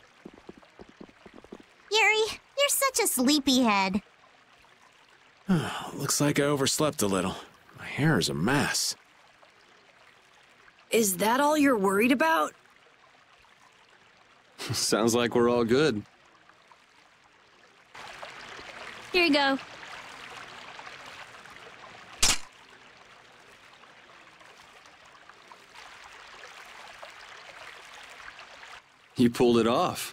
Yuri, you're such a sleepyhead. Looks like I overslept a little. My hair is a mess. Is that all you're worried about? Sounds like we're all good. Here you go. You pulled it off.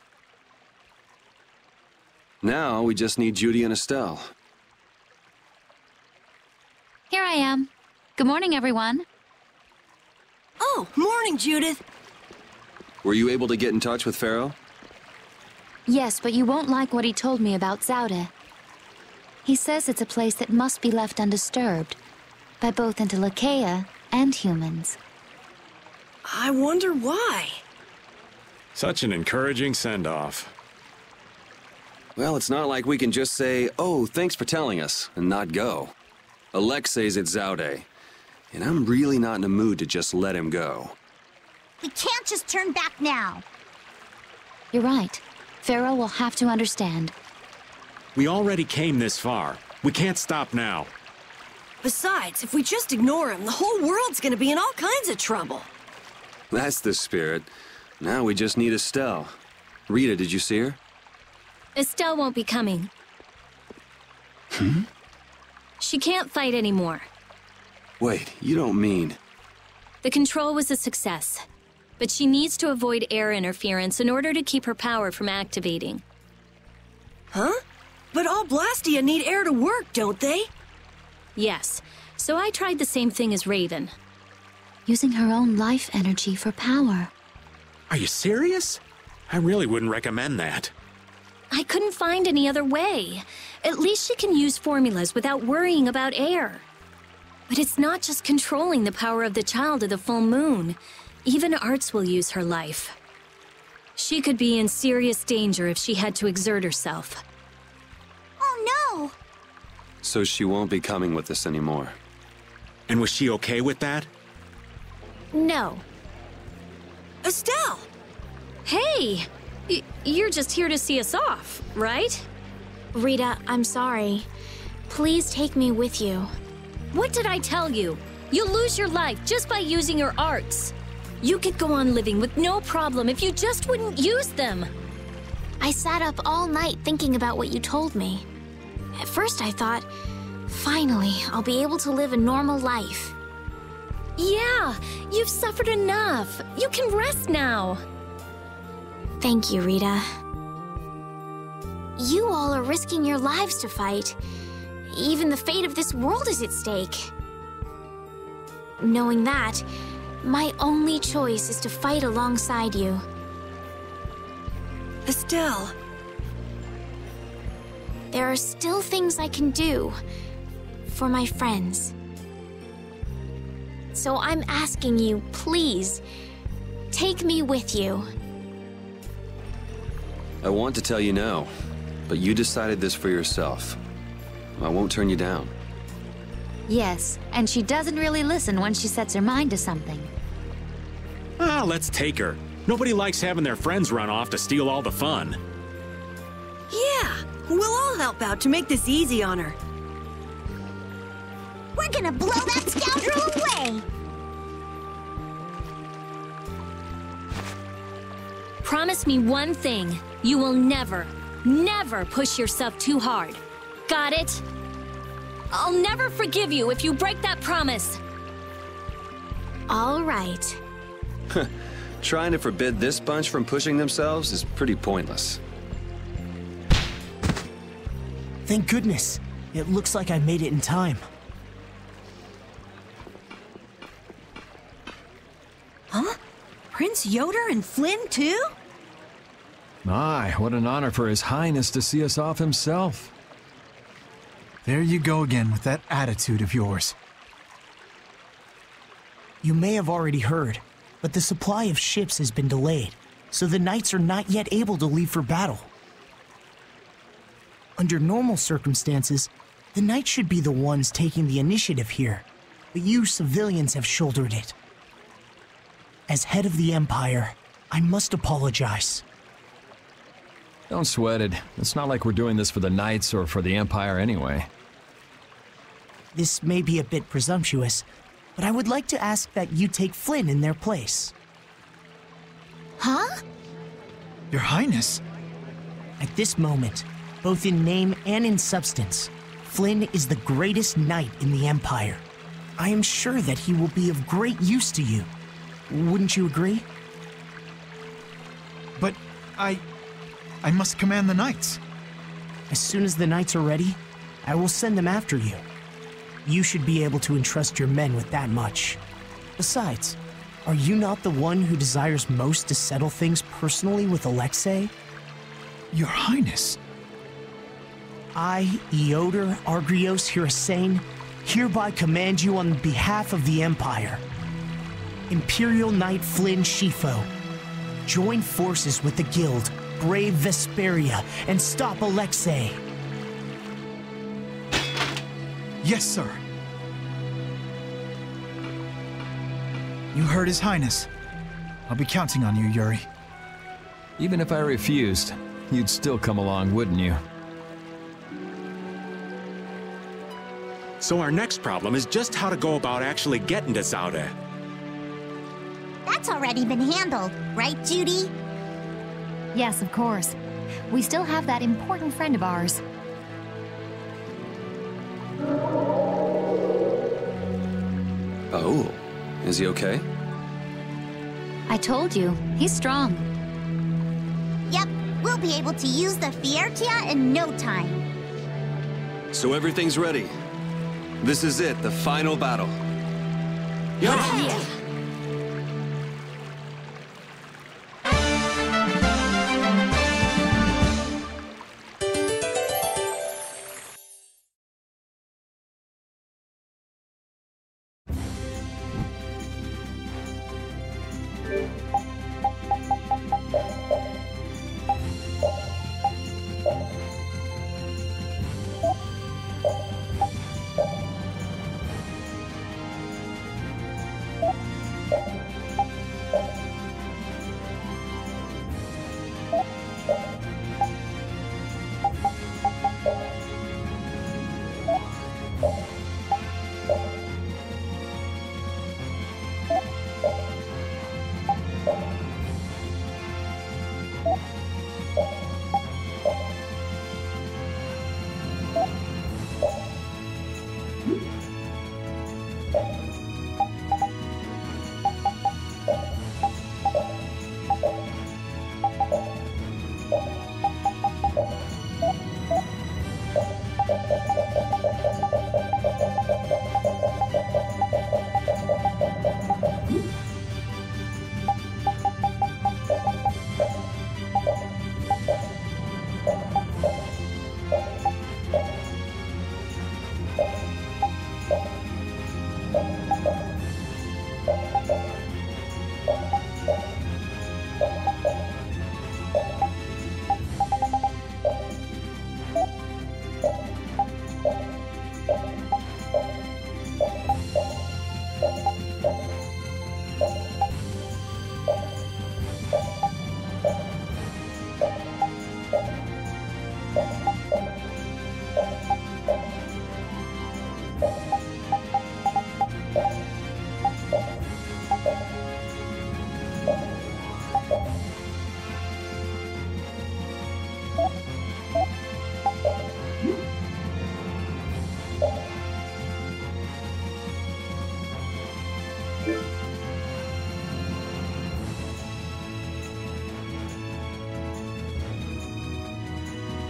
Now we just need Judy and Estelle. Here I am. Good morning, everyone. Oh, morning, Judith. Were you able to get in touch with Pharaoh? Yes, but you won't like what he told me about Zaude. He says it's a place that must be left undisturbed by both Interlakeia and humans. I wonder why. Such an encouraging send-off. Well, it's not like we can just say, "Oh, thanks for telling us," and not go. Alexei's at Zaude, and I'm really not in a mood to just let him go. We can't just turn back now. You're right. Pharaoh will have to understand. We already came this far. We can't stop now. Besides, if we just ignore him, the whole world's gonna be in all kinds of trouble. That's the spirit. Now we just need Estelle. Rita, did you see her? Estelle won't be coming. Hmm? She can't fight anymore. Wait, you don't mean... The control was a success, but she needs to avoid air interference in order to keep her power from activating. Huh? But all Blastia need air to work, don't they? Yes, so I tried the same thing as Raven. Using her own life energy for power. Are you serious? I really wouldn't recommend that. I couldn't find any other way. At least she can use formulas without worrying about air. But it's not just controlling the power of the child of the full moon. Even Arts will use her life. She could be in serious danger if she had to exert herself. Oh no! So she won't be coming with us anymore. And was she okay with that? No. Estelle! Hey! You're just here to see us off, right? Rita, I'm sorry. Please take me with you. What did I tell you? You'll lose your life just by using your arts. You could go on living with no problem if you just wouldn't use them. I sat up all night thinking about what you told me. At first I thought, finally, I'll be able to live a normal life. Yeah, you've suffered enough. You can rest now. Thank you, Rita. You all are risking your lives to fight. Even the fate of this world is at stake. Knowing that, my only choice is to fight alongside you. Estelle. There are still things I can do for my friends. So I'm asking you, please, take me with you. I want to tell you no, but you decided this for yourself. I won't turn you down. Yes, and she doesn't really listen once she sets her mind to something. Ah, let's take her. Nobody likes having their friends run off to steal all the fun. Yeah, we'll all help out to make this easy on her. We're gonna blow that scoundrel away! Promise me one thing. You will never, never push yourself too hard. Got it? I'll never forgive you if you break that promise. All right. Trying to forbid this bunch from pushing themselves is pretty pointless. Thank goodness. It looks like I made it in time. Huh? Prince Yoder and Flynn, too? My, what an honor for His Highness to see us off himself. There you go again with that attitude of yours. You may have already heard, but the supply of ships has been delayed, so the knights are not yet able to leave for battle. Under normal circumstances, the knights should be the ones taking the initiative here, but you civilians have shouldered it. As head of the Empire, I must apologize. Don't sweat it. It's not like we're doing this for the Knights or for the Empire anyway. This may be a bit presumptuous, but I would like to ask that you take Flynn in their place. Huh? Your Highness? At this moment, both in name and in substance, Flynn is the greatest knight in the Empire. I am sure that he will be of great use to you. Wouldn't you agree? But I must command the knights. As soon as the knights are ready, I will send them after you. You should be able to entrust your men with that much. Besides, are you not the one who desires most to settle things personally with Alexei? Your Highness. I, Eoder Argrios Hirasain, hereby command you on behalf of the Empire. Imperial Knight Flynn Shifo, join forces with the Guild, brave Vesperia, and stop Alexei. Yes, sir. You heard His Highness. I'll be counting on you, Yuri. Even if I refused, you'd still come along, wouldn't you? So our next problem is just how to go about actually getting to Zaude. That's already been handled, right, Judy? Yes, of course. we still have that important friend of ours. Oh, is he okay? I told you, he's strong. Yep, we'll be able to use the Fiertia in no time. So everything's ready. This is it, the final battle. Yeah.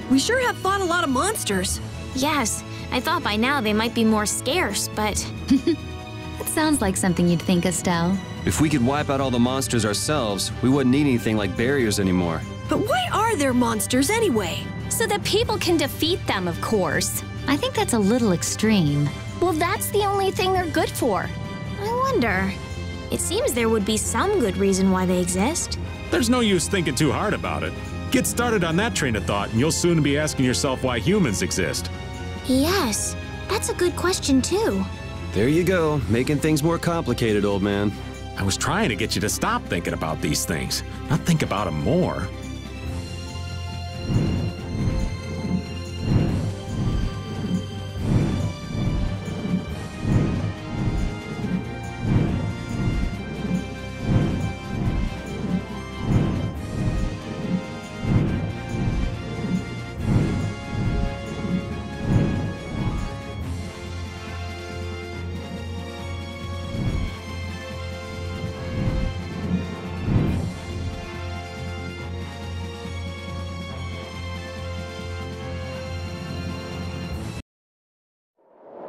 We sure have fought a lot of monsters. Yes, I thought by now they might be more scarce, but... That sounds like something you'd think, Estelle. If we could wipe out all the monsters ourselves, we wouldn't need anything like barriers anymore. But why are there monsters anyway? So that people can defeat them, of course. I think that's a little extreme. Well, that's the only thing they're good for. I wonder... It seems there would be some good reason why they exist. There's no use thinking too hard about it. Get started on that train of thought, and you'll soon be asking yourself why humans exist. Yes, that's a good question, too. There you go, making things more complicated, old man. I was trying to get you to stop thinking about these things, not think about them more.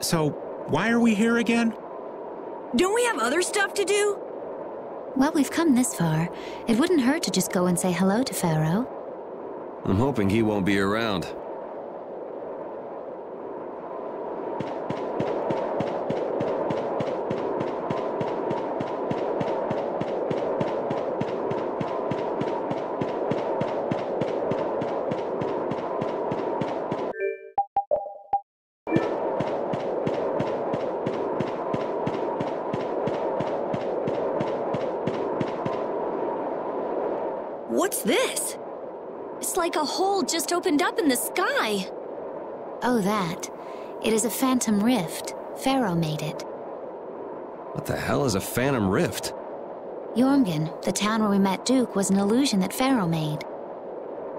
So, why are we here again? Don't we have other stuff to do? Well, we've come this far. It wouldn't hurt to just go and say hello to Pharaoh. I'm hoping he won't be around. What's this? It's like a hole just opened up in the sky. Oh, that. It is a phantom rift. Pharaoh made it. What the hell is a phantom rift? Jormungand, the town where we met Duke, was an illusion that Pharaoh made.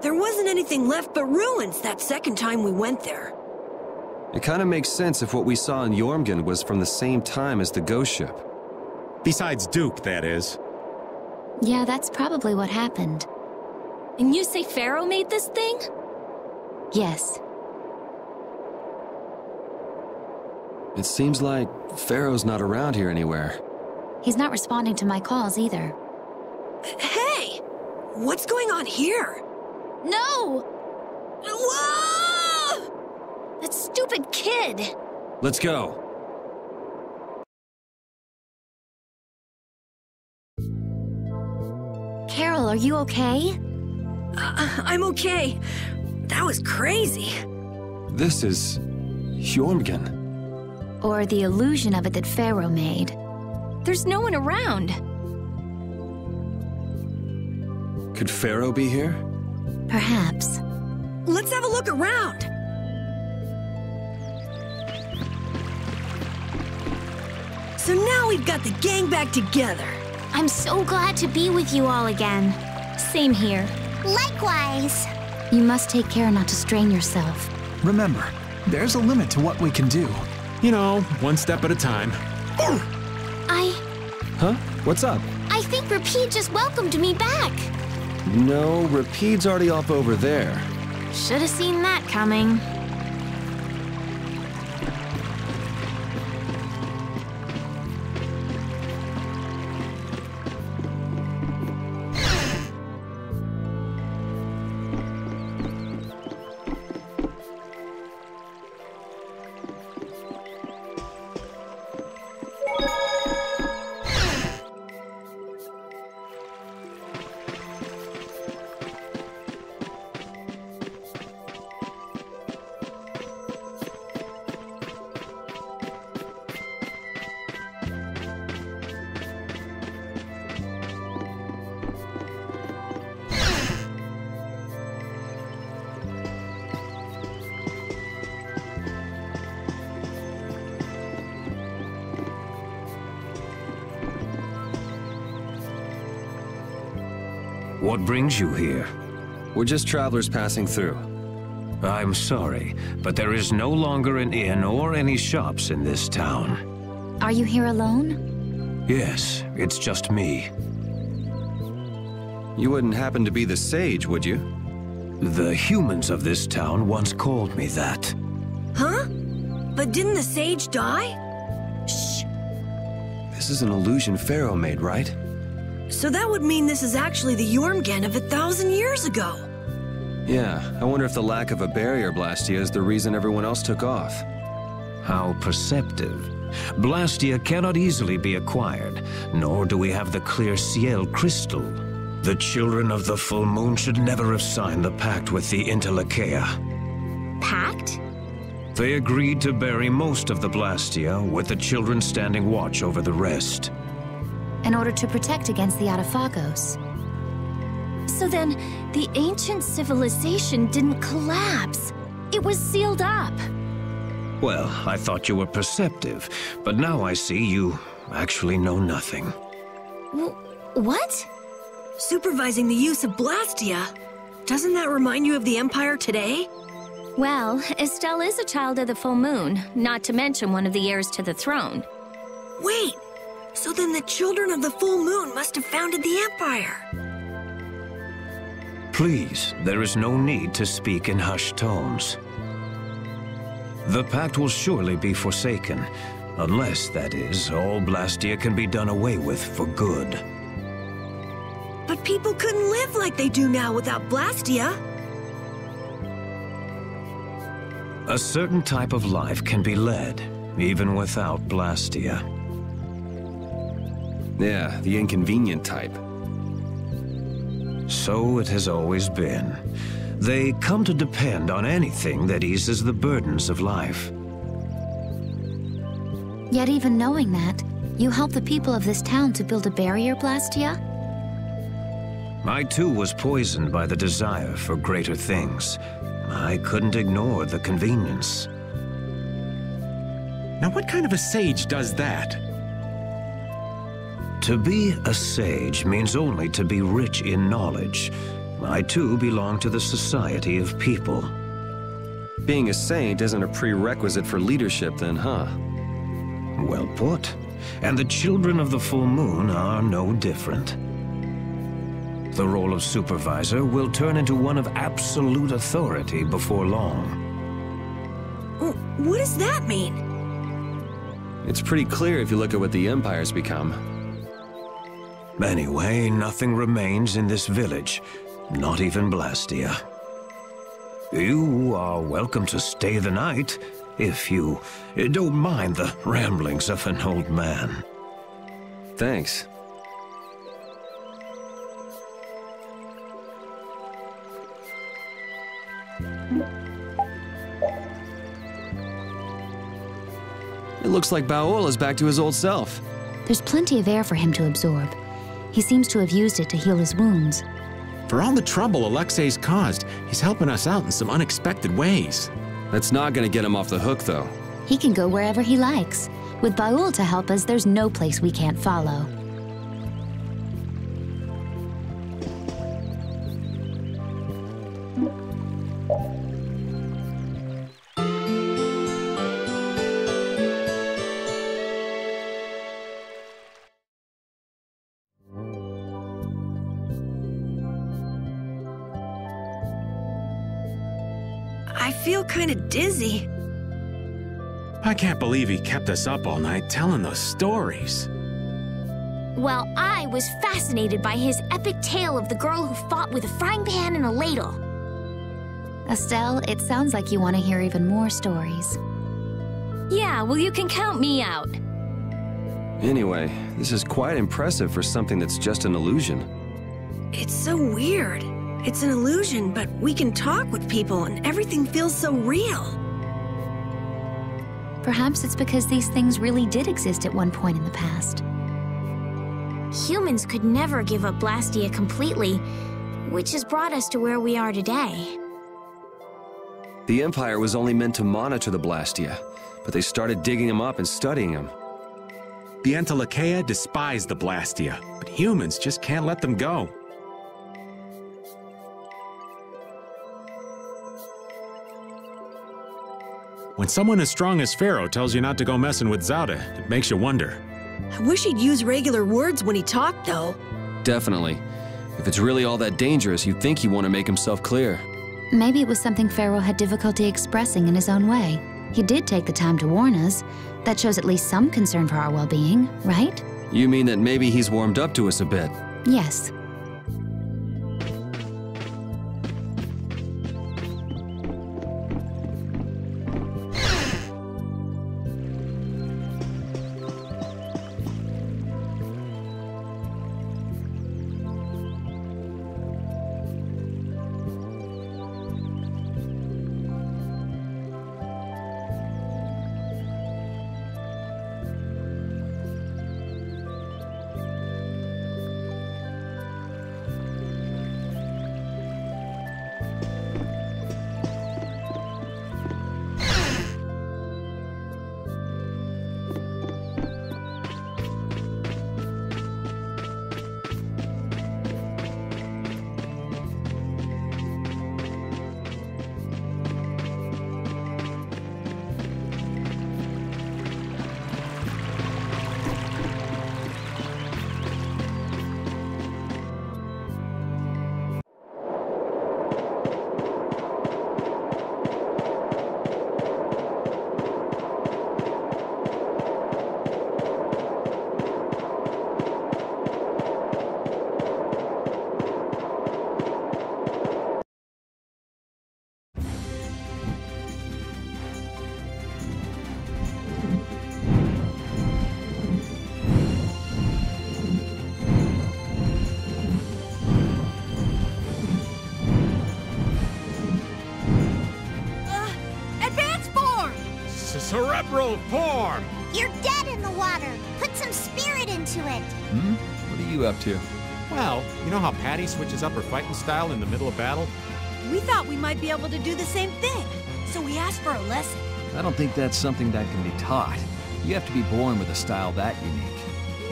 There wasn't anything left but ruins that second time we went there. It kind of makes sense if what we saw in Jormungand was from the same time as the ghost ship. Besides Duke, that is. Yeah, that's probably what happened. And you say Pharaoh made this thing? Yes. It seems like Pharaoh's not around here anywhere. He's not responding to my calls either. Hey! What's going on here? No! Whoa! That stupid kid! Let's go. Carol, are you okay? I'm okay. That was crazy. This is Jormungand. Or the illusion of it that Pharaoh made. There's no one around. Could Pharaoh be here? Perhaps. Let's have a look around. So now we've got the gang back together. I'm so glad to be with you all again. Same here. Likewise. You must take care not to strain yourself. Remember, there's a limit to what we can do. You know, one step at a time. Huh? What's up? I think Rapide just welcomed me back. No, Rapide's already off over there. Should have seen that coming. What brings you here? We're just travelers passing through. I'm sorry, but there is no longer an inn or any shops in this town. Are you here alone? Yes, it's just me. You wouldn't happen to be the sage, would you? The humans of this town once called me that. Huh? But didn't the sage die? Shh. This is an illusion Pharaoh made, right? So that would mean this is actually the Jormungand of 1,000 years ago. Yeah, I wonder if the lack of a barrier Blastia is the reason everyone else took off. How perceptive. Blastia cannot easily be acquired, nor do we have the clear Ciel crystal. The children of the full moon should never have signed the pact with the Interlakeia. Pact? They agreed to bury most of the Blastia, with the children standing watch over the rest. In order to protect against the Adaphagos. So then, the ancient civilization didn't collapse. It was sealed up. Well, I thought you were perceptive, but now I see you actually know nothing. What? Supervising the use of Blastia. Doesn't that remind you of the Empire today? Well, Estelle is a child of the full moon, not to mention one of the heirs to the throne. Wait! So then the children of the full moon must have founded the Empire. Please, there is no need to speak in hushed tones. The pact will surely be forsaken, unless, that is, all Blastia can be done away with for good. But people couldn't live like they do now without Blastia. A certain type of life can be led, even without Blastia. Yeah, the inconvenient type. So it has always been. They come to depend on anything that eases the burdens of life. Yet even knowing that, you help the people of this town to build a barrier, Blastia? I too was poisoned by the desire for greater things. I couldn't ignore the convenience. Now what kind of a sage does that? To be a sage means only to be rich in knowledge. I too belong to the Society of People. Being a saint isn't a prerequisite for leadership then, huh? Well put. And the children of the full moon are no different. The role of supervisor will turn into one of absolute authority before long. What does that mean? It's pretty clear if you look at what the Empire's become. Anyway, nothing remains in this village, not even Blastia. You are welcome to stay the night, if you don't mind the ramblings of an old man. Thanks. It looks like Baoul is back to his old self. There's plenty of air for him to absorb. He seems to have used it to heal his wounds. For all the trouble Alexei's caused, he's helping us out in some unexpected ways. That's not gonna get him off the hook, though. He can go wherever he likes. With Baoul to help us, there's no place we can't follow. I feel kind of dizzy. I can't believe he kept us up all night telling those stories. Well, I was fascinated by his epic tale of the girl who fought with a frying pan and a ladle. Estelle, it sounds like you want to hear even more stories. Yeah, well, you can count me out. Anyway, this is quite impressive for something that's just an illusion. It's so weird. It's an illusion, but we can talk with people and everything feels so real. Perhaps it's because these things really did exist at one point in the past. Humans could never give up Blastia completely, which has brought us to where we are today. The Empire was only meant to monitor the Blastia, but they started digging them up and studying them. The Entelechea despise the Blastia, but humans just can't let them go. When someone as strong as Pharaoh tells you not to go messing with Zauda, it makes you wonder. I wish he'd use regular words when he talked, though. Definitely. If it's really all that dangerous, you'd think he'd want to make himself clear. Maybe it was something Pharaoh had difficulty expressing in his own way. He did take the time to warn us. That shows at least some concern for our well-being, right? You mean that maybe he's warmed up to us a bit? Yes. Cerebral form! You're dead in the water. Put some spirit into it. What are you up to? Well, you know how Patty switches up her fighting style in the middle of battle? We thought we might be able to do the same thing, so we asked for a lesson. I don't think that's something that can be taught. You have to be born with a style that unique.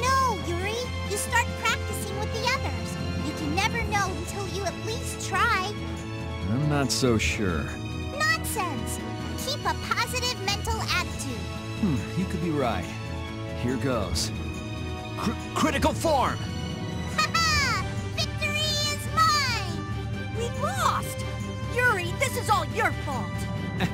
No, Yuri. You start practicing with the others. You can never know go until you at least try. I'm not so sure. Nonsense! Keep a positive mental attitude. You could be right. Here goes. Critical form! Haha! Victory is mine! We lost! Yuri, this is all your fault!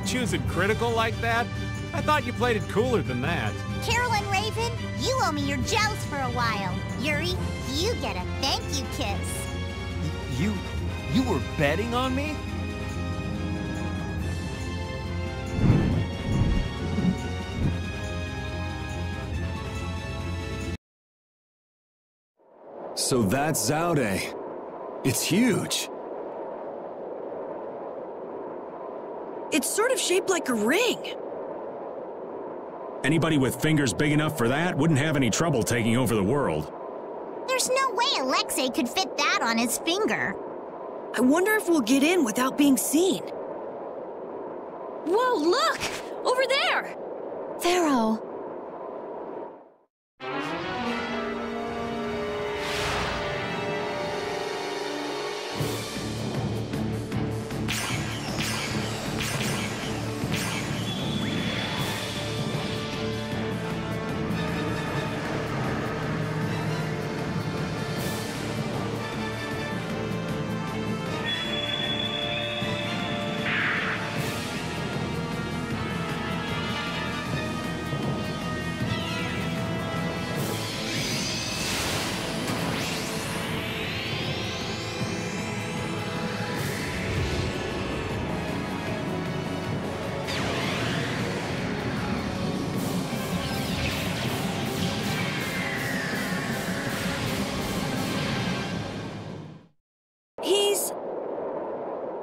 Choosing critical like that? I thought you played it cooler than that. Carolyn Raven, you owe me your gels for a while. Yuri, you get a thank you kiss. You were betting on me? So that's Zaude. It's huge. It's sort of shaped like a ring. Anybody with fingers big enough for that wouldn't have any trouble taking over the world. There's no way Alexei could fit that on his finger. I wonder if we'll get in without being seen. Whoa, look! Over there! Pharaoh.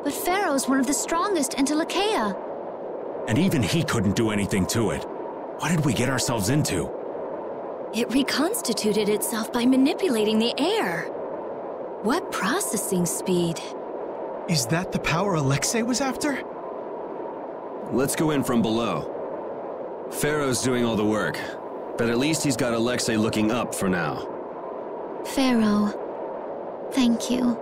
But Pharaoh's one of the strongest in Lakeia. And even he couldn't do anything to it. What did we get ourselves into? It reconstituted itself by manipulating the air. What processing speed? Is that the power Alexei was after? Let's go in from below. Pharaoh's doing all the work, but at least he's got Alexei looking up for now. Pharaoh, thank you.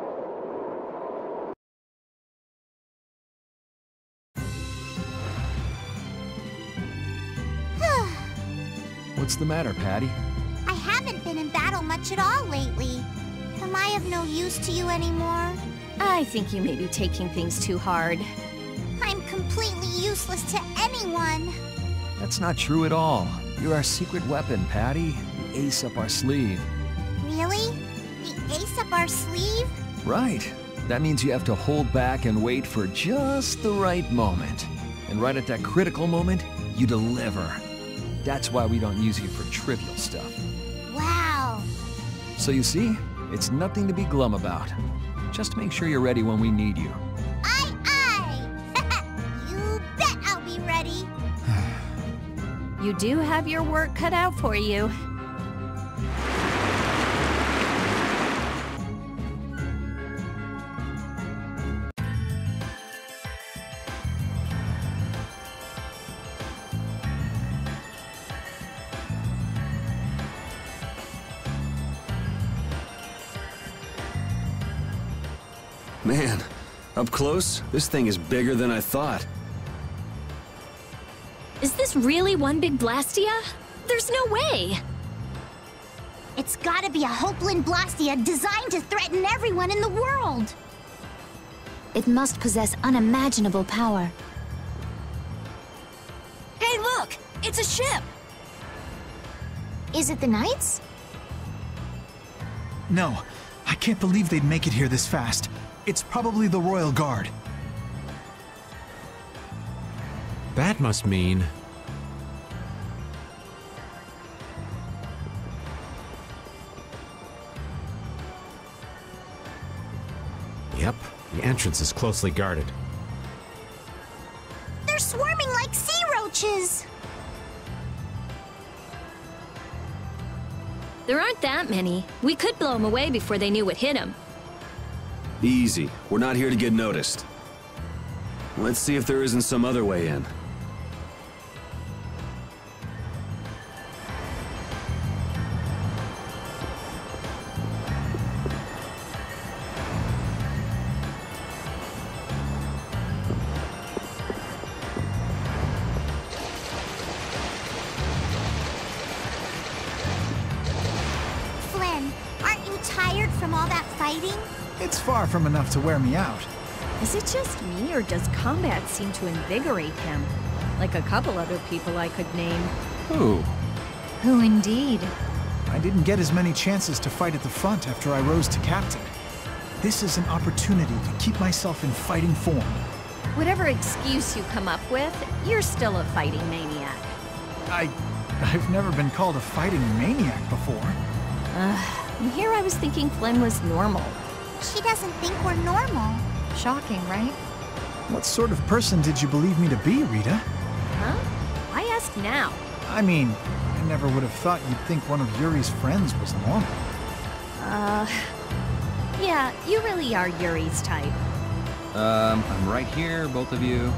What's the matter, Patty? I haven't been in battle much at all lately. Am I of no use to you anymore? I think you may be taking things too hard. I'm completely useless to anyone. That's not true at all. You're our secret weapon, Patty. The ace up our sleeve. Really? The ace up our sleeve? Right. That means you have to hold back and wait for just the right moment. And right at that critical moment, you deliver. That's why we don't use you for trivial stuff. Wow. So you see, it's nothing to be glum about. Just make sure you're ready when we need you. Aye, aye! You bet I'll be ready. You do have your work cut out for you. Man, up close, this thing is bigger than I thought. Is this really one big Blastia? There's no way! It's gotta be a Hopeland Blastia designed to threaten everyone in the world! It must possess unimaginable power. Hey, look! It's a ship! Is it the Knights? No, I can't believe they'd make it here this fast. It's probably the Royal Guard. That must mean... Yep, the entrance is closely guarded. They're swarming like sea roaches! There aren't that many. We could blow them away before they knew what hit them. Easy. We're not here to get noticed. Let's see if there isn't some other way in. all that fighting? It's far from enough to wear me out. Is it just me, or does combat seem to invigorate him? Like a couple other people I could name. Who? Who indeed? I didn't get as many chances to fight at the front after I rose to captain. This is an opportunity to keep myself in fighting form. Whatever excuse you come up with, you're still a fighting maniac. I've never been called a fighting maniac before. And here I was thinking Flynn was normal. She doesn't think we're normal. Shocking, right? What sort of person did you believe me to be, Rita? Huh? Why ask now? I mean, I never would have thought you'd think one of Yuri's friends was normal. Yeah, you really are Yuri's type. I'm right here, both of you.